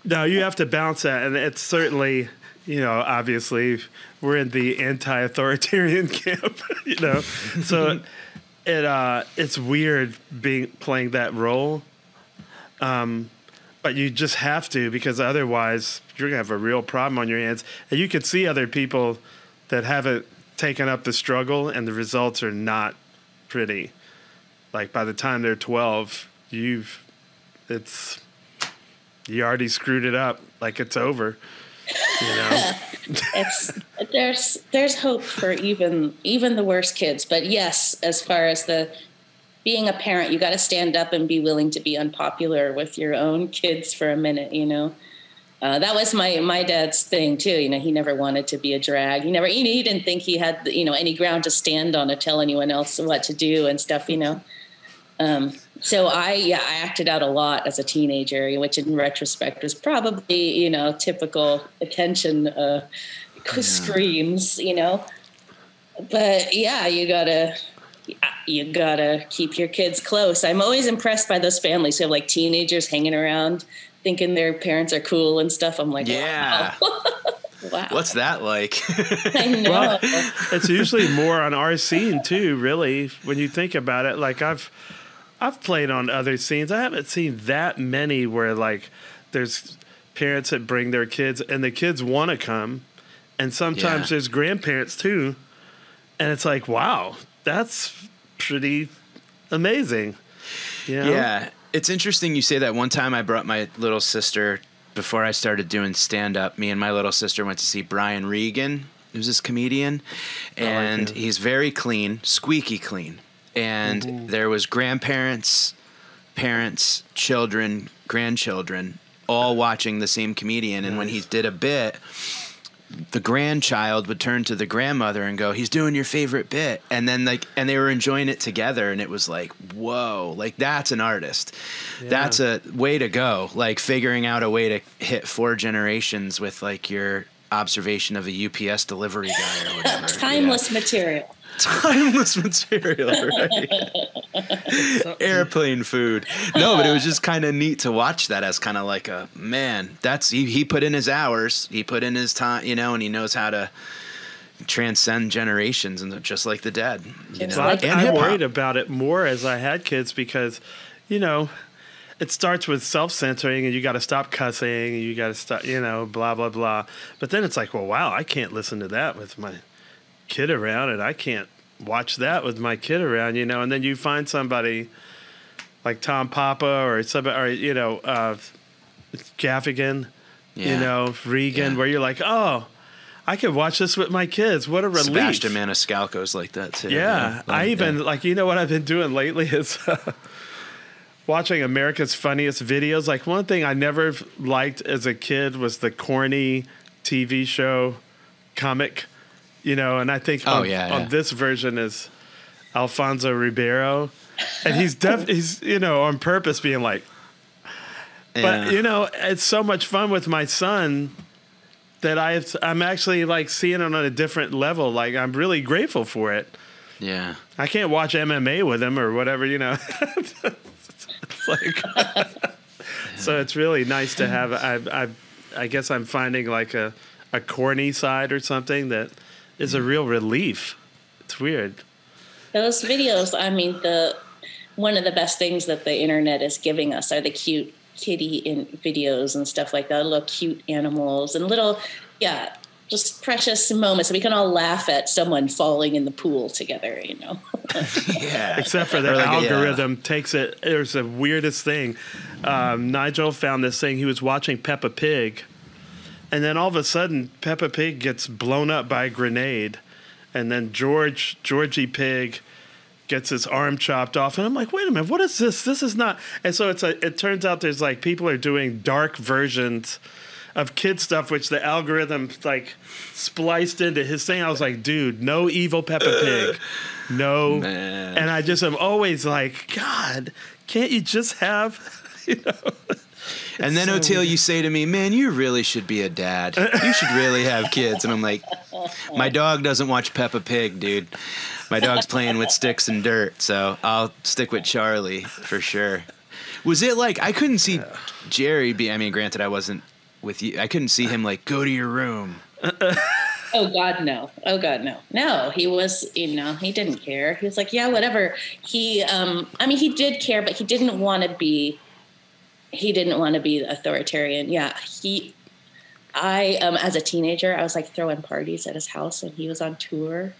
Speaker 2: No, you have to balance that, and it's certainly. Obviously we're in the anti-authoritarian camp, so it's weird playing that role. But you just have to, because otherwise you're gonna have a real problem on your hands. And you can see other people that haven't taken up the struggle and the results are not pretty. Like by the time they're 12, you already screwed it up. Like it's over.
Speaker 3: There's hope for even the worst kids, but yes, as far as being a parent, you got to stand up and be willing to be unpopular with your own kids for a minute. That was my dad's thing too. He never wanted to be a drag. He didn't think he had any ground to stand on to tell anyone else what to do and stuff. So I acted out a lot as a teenager, which in retrospect was probably, typical attention screams, But yeah, you gotta keep your kids close. I'm always impressed by those families who have like teenagers hanging around thinking their parents are cool and stuff. I'm like,
Speaker 1: yeah.
Speaker 3: Wow. Wow.
Speaker 1: What's that like?
Speaker 3: I know.
Speaker 2: Well, it's usually more on our scene too, really, when you think about it. Like I've played on other scenes. I haven't seen that many where like there's parents that bring their kids and the kids want to come, and sometimes there's grandparents too, and it's like, wow, that's pretty amazing.
Speaker 1: Yeah, it's interesting you say that. One time I brought my little sister, before I started doing stand-up, me and my little sister went to see Brian Regan, who's this comedian, and he's very clean, squeaky clean. And there was grandparents, parents, children, grandchildren, all watching the same comedian. And when he did a bit, the grandchild would turn to the grandmother and go, "He's doing your favorite bit." And then and they were enjoying it together. And it was like, whoa, like that's an artist. Yeah. That's a way to go. Like figuring out a way to hit 4 generations with like your observation of a UPS delivery guy or whatever.
Speaker 3: Timeless material.
Speaker 1: Timeless material, right? Airplane food. No, but it was just kind of neat to watch that as kind of like a, man, that's, he put in his hours, he put in his time, and he knows how to transcend generations, and just like the dead.
Speaker 2: I worried about it more as I had kids because, it starts with self-censoring and you got to stop cussing and you got to stop, blah, blah, blah. But then it's like, well, wow, I can't listen to that with my kid around, and I can't watch that with my kid around, and then you find somebody like Tom Papa or somebody, or Gaffigan, Regan, where you're like, oh, I could watch this with my kids. What a relief.
Speaker 1: Sebastian Maniscalco's like that too.
Speaker 2: Yeah. I even what I've been doing lately is watching America's Funniest Videos. Like one thing I never liked as a kid was the corny TV show comic. And I think on this version is Alfonso Ribeiro, and he's on purpose being like, but it's so much fun with my son that I'm actually like seeing it on a different level. Like I'm really grateful for it.
Speaker 1: Yeah,
Speaker 2: I can't watch MMA with him or whatever, It's like, so it's really nice to have. I guess I'm finding like a corny side or something that is a real relief. It's weird.
Speaker 3: Those videos, one of the best things that the internet is giving us are the cute kitty in videos and stuff like that, little cute animals and little, just precious moments. We can all laugh at someone falling in the pool together,
Speaker 1: Yeah.
Speaker 2: Except for the algorithm takes it. It was the weirdest thing. Nigel found this thing. He was watching Peppa Pig. And then all of a sudden, Peppa Pig gets blown up by a grenade. And then Georgie Pig gets his arm chopped off. And I'm like, wait a minute, what is this? This is not. And so it turns out there's like people are doing dark versions of kid stuff, which the algorithm like spliced into his thing. I was like, dude, no evil Peppa Pig. No.
Speaker 1: Man.
Speaker 2: And I just am always like, God, can't you just have,
Speaker 1: And then, O'Teal, you say to me, man, you really should be a dad. You should really have kids. And I'm like, my dog doesn't watch Peppa Pig, dude. My dog's playing with sticks and dirt, so I'll stick with Charlie for sure. Was it like, I couldn't see Jerry granted, I wasn't with you. I couldn't see him like, go to your room.
Speaker 3: Oh, God, no. Oh, God, no. No, he was, he didn't care. He was like, yeah, whatever. He did care, but he didn't want to be authoritarian. Yeah. As a teenager, I was like throwing parties at his house when he was on tour,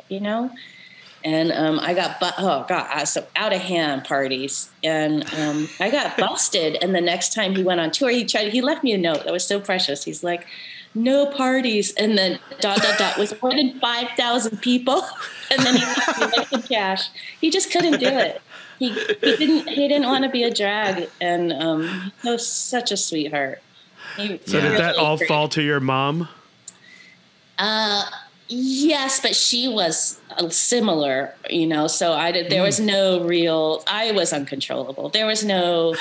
Speaker 3: and I got some out of hand parties, and I got busted. And the next time he went on tour, he left me a note that was so precious. He's like, no parties, and then ... with more than 5,000 people, and then he left me like the cash. He just couldn't do it. He didn't want to be a drag, and he was such a sweetheart.
Speaker 2: So did that all fall to your mom?
Speaker 3: Yes, but she was similar, so there was no real, I was uncontrollable. There was no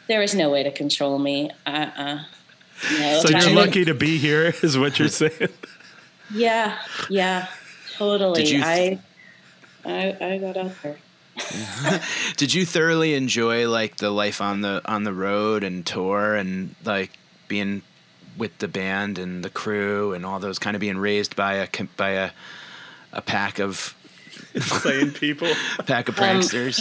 Speaker 3: way to control me.
Speaker 2: So you're lucky to be here is what you're saying.
Speaker 3: Yeah, totally. I got out there.
Speaker 1: Did you thoroughly enjoy like the life on the road and tour and like being with the band and the crew and all those, kind of being raised by a pack of
Speaker 2: insane people,
Speaker 1: pack of pranksters?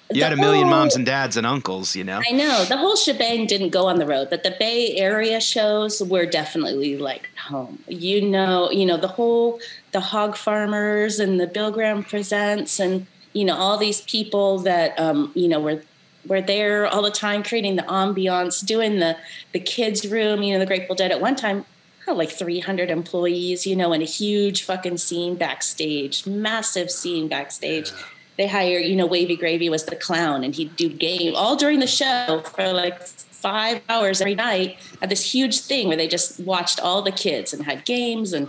Speaker 1: You had a million moms and dads and uncles,
Speaker 3: I know. The whole shebang didn't go on the road, but the Bay Area shows were definitely like home. The Hog Farmers and the Bill Graham Presents and, all these people that, were there all the time creating the ambiance, doing the kids' room, the Grateful Dead at one time, like 300 employees, in a huge fucking scene backstage, massive scene backstage. Yeah. They hire, Wavy Gravy was the clown, and he'd do game all during the show for like 5 hours every night at this huge thing where they just watched all the kids and had games and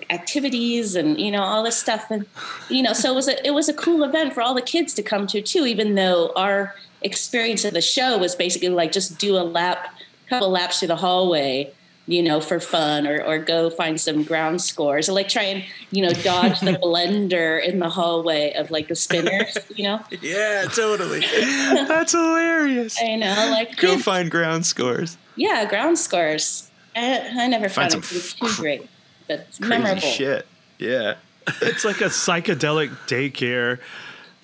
Speaker 3: activities and, all this stuff. And, so it was a cool event for all the kids to come to too, even though our experience of the show was basically like just do couple laps through the hallway, for fun or go find some ground scores or like try and, dodge the blender in the hallway of like the spinners,
Speaker 1: Yeah, totally. That's hilarious.
Speaker 3: I know. Like
Speaker 1: go find ground scores.
Speaker 3: Yeah. Ground scores. I never found it too great, but it's memorable.
Speaker 1: Shit. Yeah.
Speaker 2: It's like a psychedelic daycare.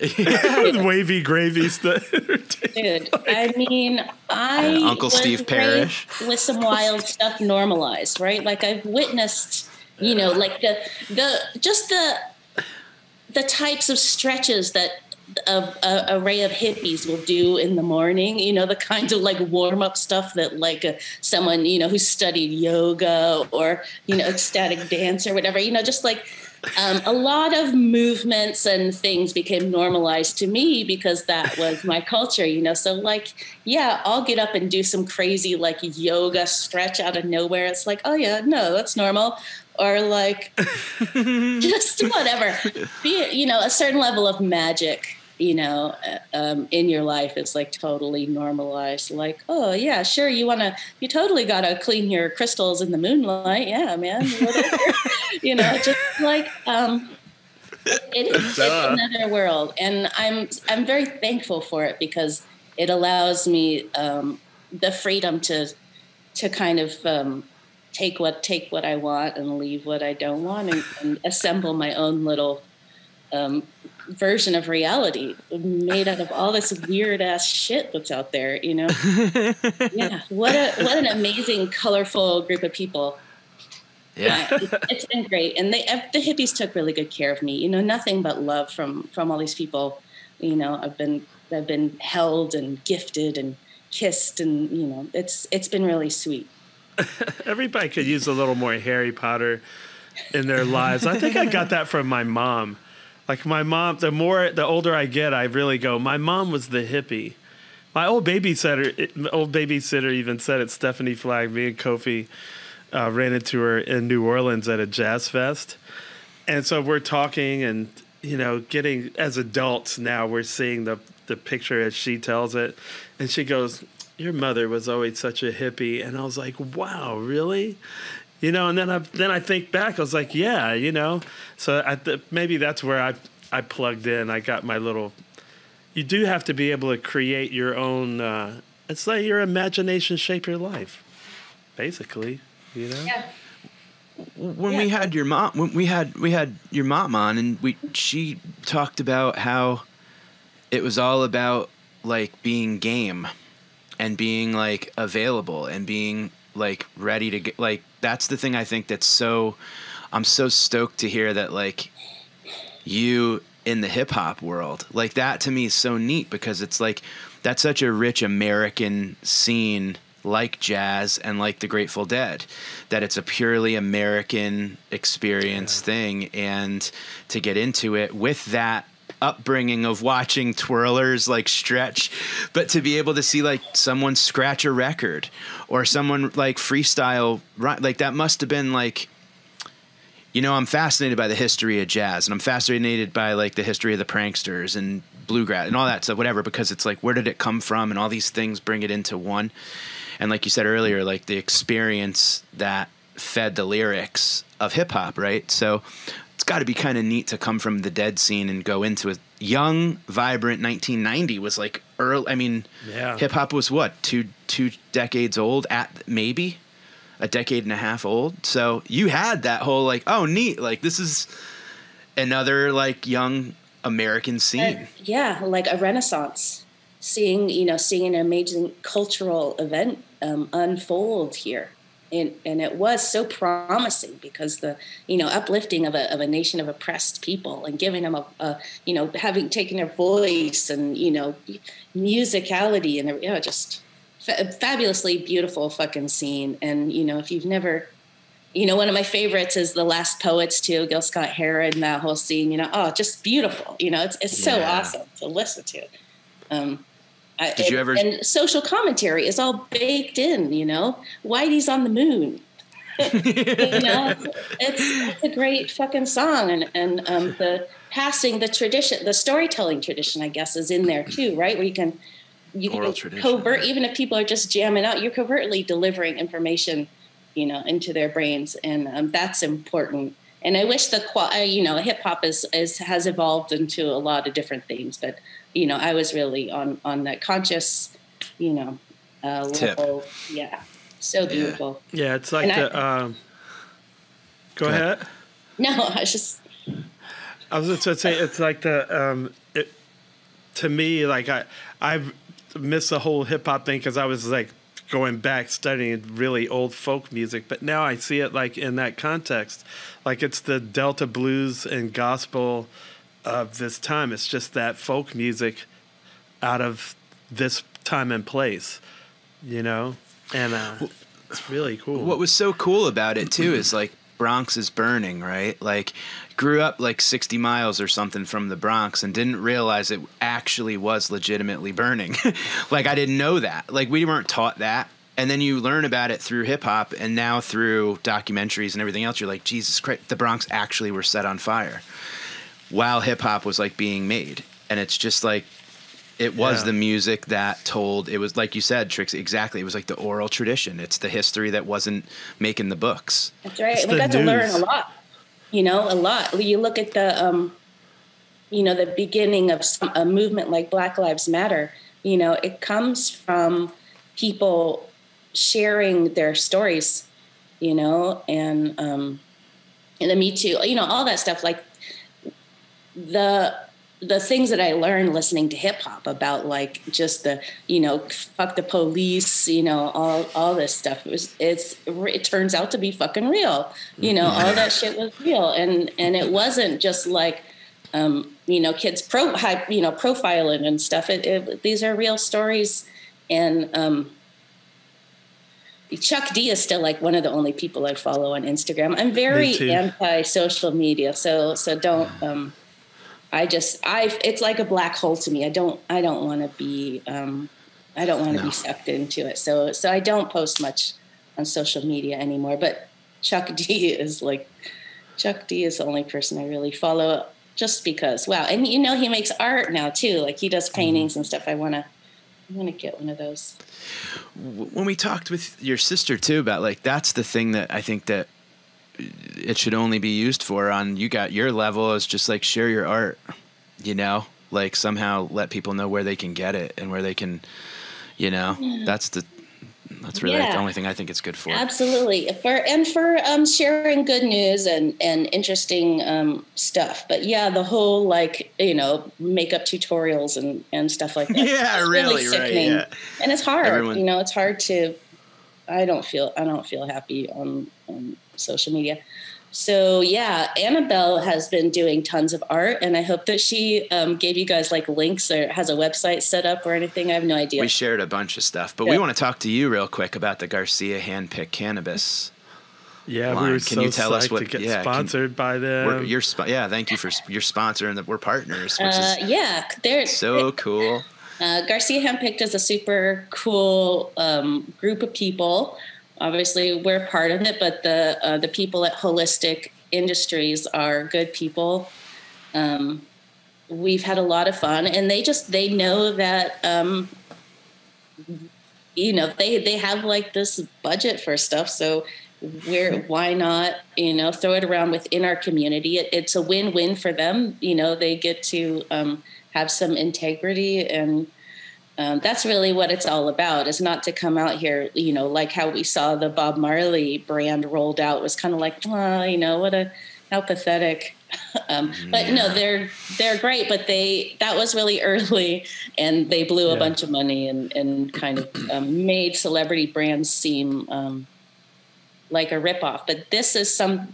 Speaker 2: With Wavy Gravy stuff.
Speaker 3: Dude, I mean,
Speaker 1: Uncle Steve Parrish
Speaker 3: with some wild stuff normalized, right? Like I've witnessed, like the types of stretches that a array of hippies will do in the morning, the kinds of like warm up stuff that like someone, who studied yoga or, ecstatic dance or whatever, just like a lot of movements and things became normalized to me because that was my culture, So like, yeah, I'll get up and do some crazy like yoga stretch out of nowhere. It's like, oh yeah, no, that's normal. Or like just whatever, a certain level of magic, in your life is like totally normalized. Like, oh yeah, sure. You totally got to clean your crystals in the moonlight. Yeah, man. Just like, it's another world. And I'm very thankful for it because it allows me, the freedom to kind of, take what I want and leave what I don't want and assemble my own little, version of reality made out of all this weird ass shit that's out there, Yeah. What an amazing, colorful group of people.
Speaker 1: Yeah.
Speaker 3: It's been great. And the hippies took really good care of me, nothing but love from all these people. I've been held and gifted and kissed and, it's been really sweet.
Speaker 2: Everybody could use a little more Harry Potter in their lives. I think I got that from my mom. Like my mom, the older I get, I really go, my mom was the hippie. My old babysitter even said it, Stephanie Flagg, me and Kofi ran into her in New Orleans at a jazz fest. And so we're talking and, getting, as adults now, we're seeing the picture as she tells it. And she goes, your mother was always such a hippie. And I was like, wow, really? And then I think back, I was like, yeah, So maybe that's where I plugged in. I got my little. You do have to be able to create your own. It's like your imagination shape your life, basically.
Speaker 3: Yeah.
Speaker 1: When we had your mom, we had your mom on, and she talked about how it was all about like being game, and being like available, and being like ready to get like. That's the thing I think I'm so stoked to hear that like you in the hip hop world, like that to me is so neat because it's like, that's such a rich American scene, like jazz and like the Grateful Dead, that it's a purely American experience thing. And to get into it with that upbringing of watching twirlers like stretch, but to be able to see like someone scratch a record or someone like freestyle, like that must have been like you know, I'm fascinated by the history of jazz, and I'm fascinated by like the history of the pranksters and bluegrass and all that stuff, whatever, because it's like, where did it come from? And all these things bring it into one. And like you said earlier, like the experience that fed the lyrics of hip hop, right? So it's got to be kind of neat to come from the dead scene and go into a young, vibrant 1990 was like early. I mean, hip hop was what, two decades old, at maybe a decade and a half old. So you had that whole like, oh, neat, like this is another like young American scene.
Speaker 3: Yeah, like a renaissance. Seeing an amazing cultural event unfold here. And it was so promising because the, uplifting of a nation of oppressed people and giving them having taken their voice and, musicality and, just fabulously beautiful fucking scene. And, if you've never, one of my favorites is The Last Poets too, Gil Scott-Heron, that whole scene, just beautiful, it's so awesome to listen to.
Speaker 1: Did you ever?
Speaker 3: And social commentary is all baked in, Whitey's on the moon. It's a great fucking song, and the passing the tradition, the storytelling tradition, I guess, is in there too, right? Where you can covert, even if people are just jamming out, you're covertly delivering information, into their brains, and that's important. And I wish hip hop has evolved into a lot of different things, but I was really on that conscious, level. Yeah. So beautiful.
Speaker 2: Yeah. It's like go ahead.
Speaker 3: No, I was just
Speaker 2: going to say, it's like to me, like I missed the whole hip hop thing because I was like going back studying really old folk music, but now I see it like in that context, like it's the Delta blues and gospel of this time. It's just that folk music out of this time and place, and it's really cool.
Speaker 1: What was so cool about it too is like Bronx is burning, right? Like grew up like 60 miles or something from the Bronx and didn't realize it actually was legitimately burning. Like I didn't know that. Like we weren't taught that. And then you learn about it through hip hop and now through documentaries and everything else. You're like, Jesus Christ, the Bronx actually were set on fire while hip hop was like being made. And it's just like, it was the music that told, it was like you said, Trixie, exactly. It was like the oral tradition. It's the history that wasn't making the books.
Speaker 3: That's right. We got to learn a lot, a lot. You look at the, the beginning of a movement like Black Lives Matter, it comes from people sharing their stories, and the Me Too, all that stuff, like the things that I learned listening to hip hop about, like just the, fuck the police, all this stuff. It turns out to be fucking real. All that shit was real. And it wasn't just like, kids profiling and stuff. These are real stories. And, Chuck D is still like one of the only people I follow on Instagram. I'm very anti-social media. So don't, it's like a black hole to me. I don't want to be, be sucked into it. So I don't post much on social media anymore, but Chuck D is the only person I really follow just because, wow. And he makes art now too. Like he does paintings and stuff. I want to get one of those.
Speaker 1: When we talked with your sister too about like, that's the thing that I think that it should only be used for on you got your level is just like share your art, like somehow let people know where they can get it and where they can, that's really the only thing I think it's good for.
Speaker 3: Absolutely. For sharing good news and interesting stuff. But yeah, the whole makeup tutorials and stuff like that.
Speaker 1: Yeah, really
Speaker 3: sickening.
Speaker 1: Right. Yeah.
Speaker 3: And it's hard. It's hard to. I don't feel happy on social media. So yeah, Annabelle has been doing tons of art, and I hope that she gave you guys like links or has a website set up or anything. I have no idea.
Speaker 1: We shared a bunch of stuff, but we want to talk to you real quick about the Garcia handpicked cannabis.
Speaker 2: Yeah,
Speaker 1: line.
Speaker 2: we were
Speaker 1: Can you tell us what?
Speaker 2: To get sponsored by them.
Speaker 1: Thank you for your sponsor, and that we're partners. Which is
Speaker 3: they're
Speaker 1: so cool.
Speaker 3: Garcia Handpicked is a super cool group of people. Obviously, we're part of it, but the people at Holistic industries are good people. We've had a lot of fun, and they know that, they have like this budget for stuff. So why not, throw it around within our community? It's a win-win for them. They get to have some integrity, and that's really what it's all about, is not to come out here, like how we saw the Bob Marley brand rolled out. It was kind of like, how pathetic. But no, they're great, but that was really early, and they blew a bunch of money and kind of made celebrity brands seem like a ripoff. But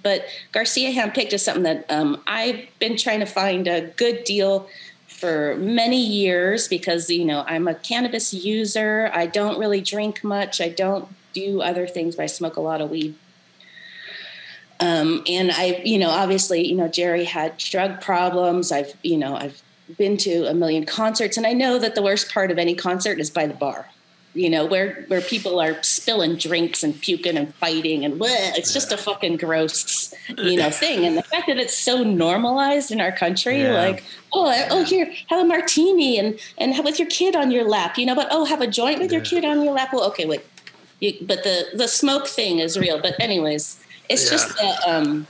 Speaker 3: but Garcia Handpicked is something that I've been trying to find a good deal for many years, because, I'm a cannabis user. I don't really drink much. I don't do other things, but I smoke a lot of weed. And I, obviously, Jerry had drug problems. I've been to a million concerts, and I know that the worst part of any concert is by the bar, where people are spilling drinks and puking and fighting, and bleh, it's just a fucking gross, thing. And the fact that it's so normalized in our country, like, here, have a martini and have with your kid on your lap, but have a joint with your kid on your lap. Well, okay, wait, but the smoke thing is real. But anyways. It's just that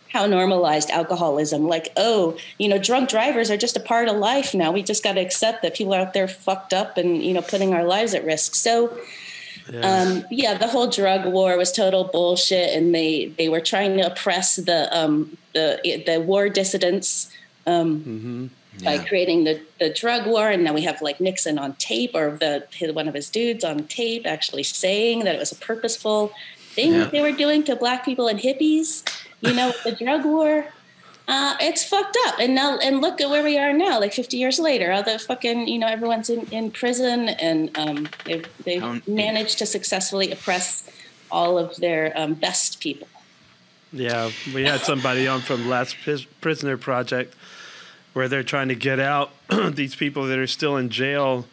Speaker 3: how normalized alcoholism, like, drunk drivers are just a part of life now. We just got to accept that people are out there fucked up and, putting our lives at risk. So, the whole drug war was total bullshit. And they were trying to oppress the war dissidents by creating the drug war. And now we have like Nixon on tape, or one of his dudes on tape actually saying that it was a purposeful thing that they were doing to black people and hippies, the drug war. It's fucked up. And look at where we are now, like 50 years later. All the fucking, everyone's in prison, and they've managed to successfully oppress all of their best people.
Speaker 2: Yeah, we had somebody on from Last Prisoner Project where they're trying to get out these people that are still in jail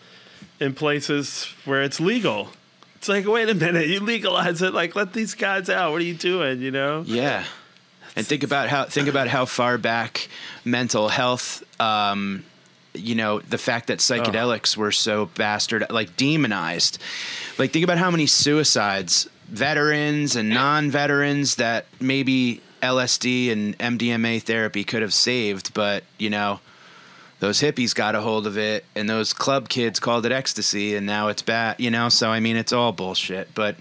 Speaker 2: in places where it's legal. It's like, wait a minute, you legalize it. Like, let these guys out. What are you doing,
Speaker 1: Yeah. And think about how far back mental health, the fact that psychedelics were so demonized. Like, think about how many suicides, veterans and non-veterans, that maybe LSD and MDMA therapy could have saved, but, those hippies got a hold of it, and those club kids called it ecstasy, and now it's bad, So, I mean, it's all bullshit. But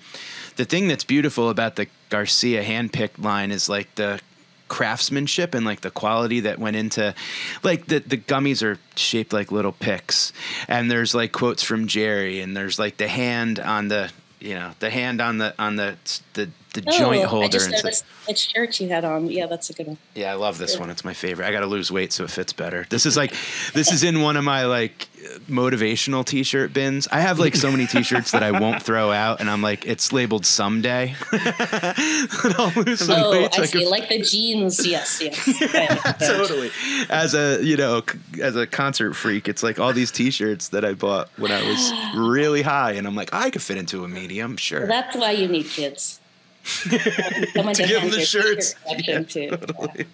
Speaker 1: the thing that's beautiful about the Garcia Handpicked line is, like, the craftsmanship and, like, the quality that went into, like, the gummies are shaped like little picks, and there's, like, quotes from Jerry, and there's, like, the hand on the joint holder.
Speaker 3: I just noticed which shirt you had on. Yeah, that's a good one.
Speaker 1: Yeah, I love this one. It's my favorite. I got to lose weight so it fits better. This is in one of my, like, motivational t-shirt bins. I have, like, so many t-shirts that I won't throw out, and I'm like, it's labeled someday. I'll lose some weight.
Speaker 3: I see. Like the jeans. Yes.
Speaker 1: Yeah, totally. As a concert freak, it's like all these t-shirts that I bought when I was really high, and I'm like, I could fit into a medium, sure.
Speaker 3: Well, that's why you need kids. Someone
Speaker 1: to give them the shirts.
Speaker 3: Totally.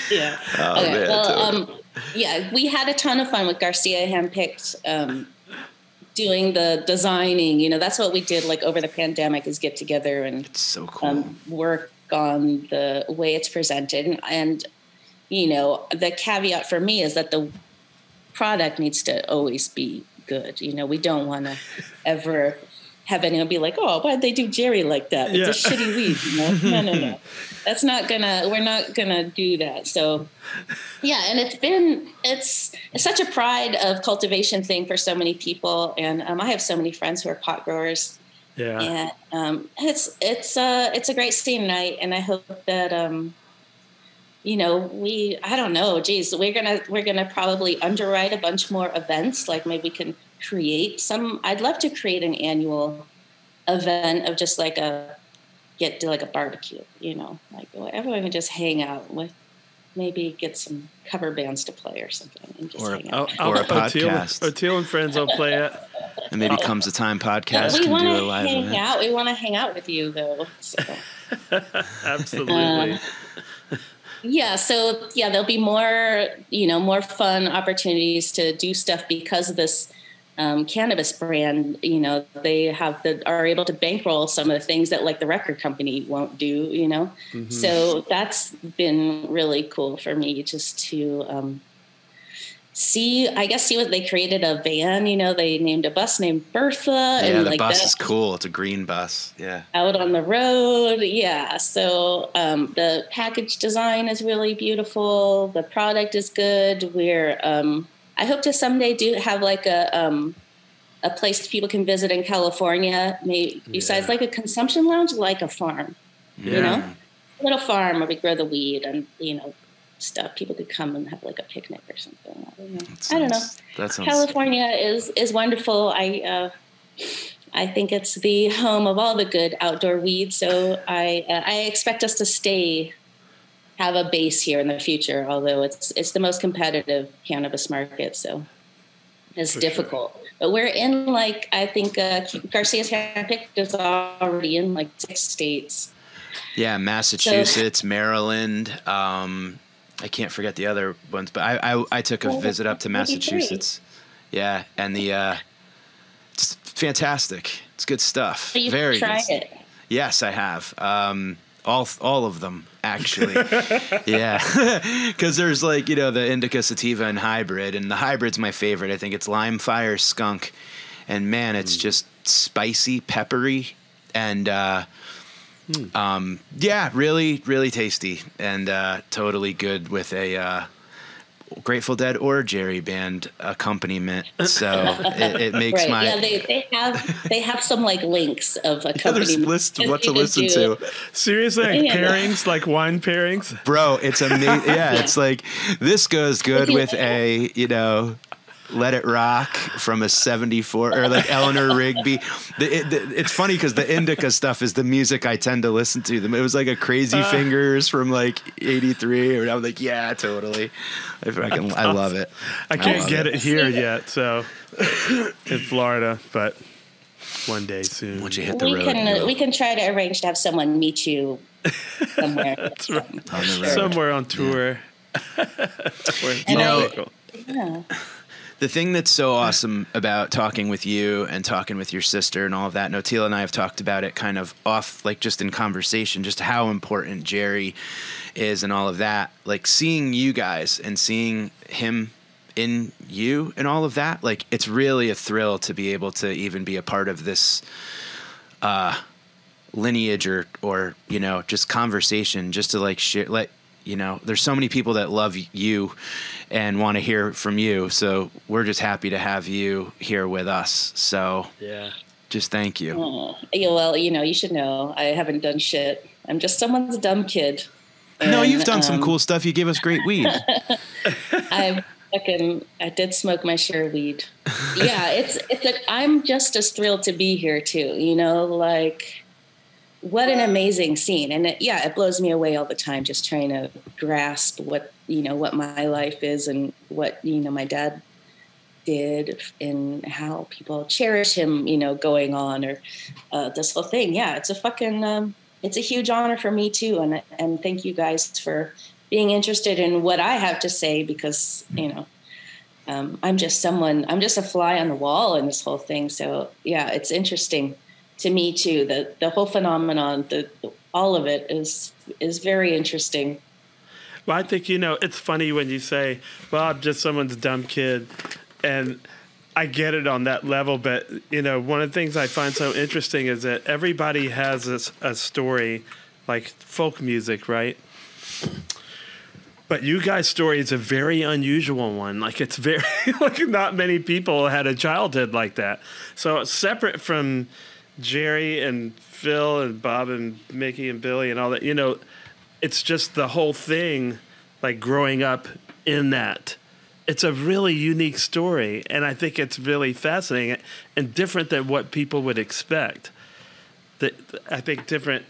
Speaker 3: Yeah.
Speaker 1: Oh,
Speaker 3: okay.
Speaker 1: man,
Speaker 3: well,
Speaker 1: totally.
Speaker 3: We had a ton of fun with Garcia Handpicked, doing the designing. That's what we did, like, over the pandemic, is get together and
Speaker 1: it's so cool.
Speaker 3: Work on the way it's presented. And the caveat for me is that the product needs to always be good. We don't want to ever have anyone be like, oh, why'd they do Jerry like that? It's a shitty weed. No. We're not gonna do that. So and it's such a pride of cultivation thing for so many people. And I have so many friends who are pot growers. Yeah. And it's a great scene, and I hope that I don't know, geez, we're gonna probably underwrite a bunch more events. Like, maybe we can create I'd love to create an annual event of just like a barbecue, like everyone can just hang out with, maybe get some cover bands to play or something, and just hang out.
Speaker 1: Or a podcast.
Speaker 2: O'Teal and friends will play it.
Speaker 1: And maybe comes a time podcast
Speaker 3: we
Speaker 1: can
Speaker 3: want
Speaker 1: do a
Speaker 3: to
Speaker 1: live
Speaker 3: hang
Speaker 1: event.
Speaker 3: out. We want to hang out with you, though. So.
Speaker 2: Absolutely.
Speaker 3: Yeah, so there'll be more fun opportunities to do stuff because of this cannabis brand. They are able to bankroll some of the things that like the record company won't do.
Speaker 2: Mm-hmm.
Speaker 3: So that's been really cool for me just to see what they created a van. They named a bus named Bertha.
Speaker 1: Yeah,
Speaker 3: and
Speaker 1: the
Speaker 3: like
Speaker 1: bus is cool. It's a green bus. Yeah.
Speaker 3: Out on the road. Yeah. So the package design is really beautiful. The product is good. I hope to someday do have like a place people can visit in California, maybe besides like a consumption lounge, like a farm, a little farm where we grow the weed and, stuff. People could come and have like a picnic or something. I don't know.
Speaker 1: That sounds
Speaker 3: California is wonderful. I think it's the home of all the good outdoor weed. So I expect us to have a base here in the future, although it's the most competitive cannabis market. So it's difficult. Sure. But we're in I think Garcia's handpicked is already in 6 states.
Speaker 1: Yeah, Massachusetts, Maryland. I can't forget the other ones, but I took a visit up to Massachusetts. Yeah, and it's fantastic. It's good stuff.
Speaker 3: So you've
Speaker 1: Very
Speaker 3: tried
Speaker 1: good.
Speaker 3: it?
Speaker 1: Yes, I have. All of them actually. Yeah, because there's the indica, sativa, and hybrid, and the hybrid's my favorite. I think it's lime, fire, skunk, and man, it's just spicy, peppery, and really, really tasty, and totally good with a Grateful Dead or Jerry band accompaniment. So it makes
Speaker 3: right.
Speaker 1: my
Speaker 3: they have some links of accompaniment.
Speaker 1: There's lists of what to listen to.
Speaker 2: Seriously, pairings, like wine pairings,
Speaker 1: bro. It's amazing. Yeah, it's this goes good with a Let It Rock from a 74 or Eleanor Rigby. It's funny because the indica stuff is the music I tend to listen to. It was a Crazy Fingers from 83, or I'm yeah, totally. I love it.
Speaker 2: I can't get it here yet, so in Florida, but one day soon.
Speaker 1: Once you hit the road,
Speaker 3: we can try to arrange to have someone meet you somewhere.
Speaker 2: That's right. On the road. Somewhere on tour.
Speaker 3: Yeah.
Speaker 1: The thing that's so awesome about talking with you and talking with your sister and all of that, Notila and I have talked about it kind of off, just in conversation, just how important Jerry is and all of that. Seeing you guys and seeing him in you and all of that, it's really a thrill to be able to even be a part of this lineage or just conversation, just to share, there's so many people that love you and want to hear from you. So we're just happy to have you here with us. So just thank you.
Speaker 3: Well, you should know I haven't done shit. I'm just someone's dumb kid.
Speaker 1: No, you've done some cool stuff. You gave us great weed.
Speaker 3: I did smoke my share of weed. Yeah, I'm just as thrilled to be here too. What an amazing scene. And it blows me away all the time, just trying to grasp what my life is and what, my dad did and how people cherish him, going on or this whole thing. Yeah, it's it's a huge honor for me too. And thank you guys for being interested in what I have to say, because, I'm just a fly on the wall in this whole thing. So yeah, it's interesting to me too. The whole phenomenon, all of it is very interesting.
Speaker 2: Well, I think, it's funny when you say, well, I'm just someone's dumb kid. And I get it on that level. But, one of the things I find so interesting is that everybody has a story, like folk music, right? But you guys' story is a very unusual one. It's very, not many people had a childhood like that. So separate from Jerry and Phil and Bob and Mickey and Billy and all that, it's just the whole thing, growing up in that. It's a really unique story, and I think it's really fascinating and different than what people would expect. I think different,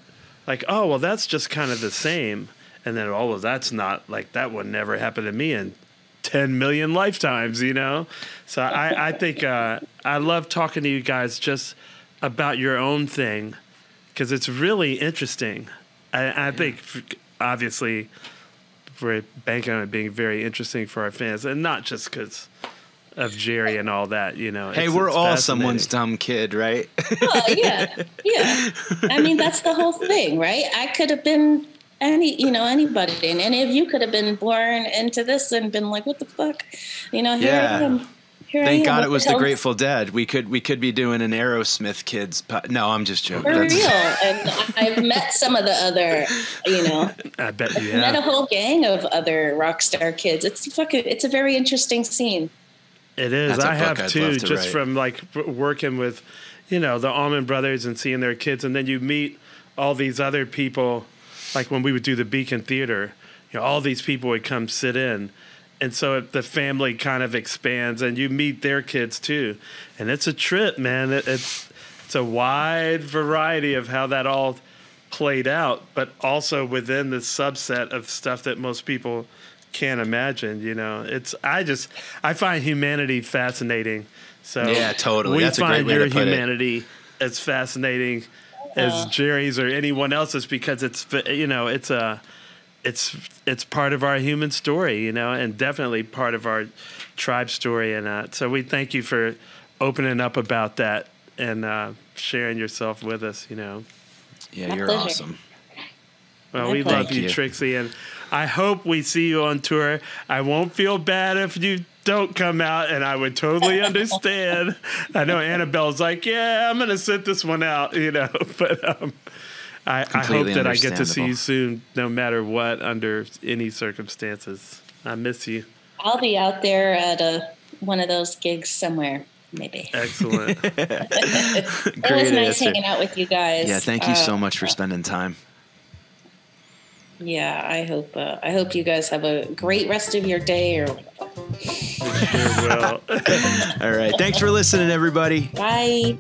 Speaker 2: oh, well, that's just kind of the same, and then, oh, well, that's not, that would never happen to me, and 10 million lifetimes, you know? So I think I love talking to you guys just about your own thing because it's really interesting. I think, obviously, we're banking on it being very interesting for our fans, and not just because of Jerry and all that, you know.
Speaker 1: Hey, we're all someone's dumb kid, right?
Speaker 3: Oh, yeah. Yeah. I mean, that's the whole thing, right? I could have been anybody, and any of you could have been born into this and been like, what the fuck? You know, here I am.
Speaker 1: Thank God it was the Grateful Dead. We could be doing an Aerosmith kids. No, I'm just joking.
Speaker 3: For real. And I've met some of the other, you know.
Speaker 2: I bet you have.
Speaker 3: Met a whole gang of other rock star kids. It's a very interesting scene.
Speaker 2: It is. I have too, just from like working with, you know, the Allman Brothers and seeing their kids, and then you meet all these other people. Like when we would do the Beacon Theater, you know, all these people would come sit in. And so the family kind of expands and you meet their kids too. And it's a trip, man. It's a wide variety of how that all played out, but also within the subset of stuff that most people can't imagine, you know. I find humanity fascinating. So
Speaker 1: yeah, totally. That's a great way to put it.
Speaker 2: We find your humanity as fascinating as Jerry's or anyone else's because it's, you know, it's part of our human story, you know, and definitely part of our tribe story. And so we thank you for opening up about that and sharing yourself with us, you know.
Speaker 1: Yeah, you're awesome.
Speaker 2: Well, we love you, Trixie, and I hope we see you on tour. I won't feel bad if you don't come out, and I would totally understand. I know Annabelle's like, yeah, I'm going to sit this one out, you know, but I hope that I get to see you soon, no matter what, under any circumstances. I miss you.
Speaker 3: I'll be out there at one of those gigs somewhere, maybe.
Speaker 2: Excellent.
Speaker 3: It was nice hanging out with you guys.
Speaker 1: Yeah, thank you so much for spending time.
Speaker 3: Yeah, I hope you guys have a great rest of your day or whatever.
Speaker 2: We sure will.
Speaker 1: All right. Thanks for listening, everybody.
Speaker 3: Bye.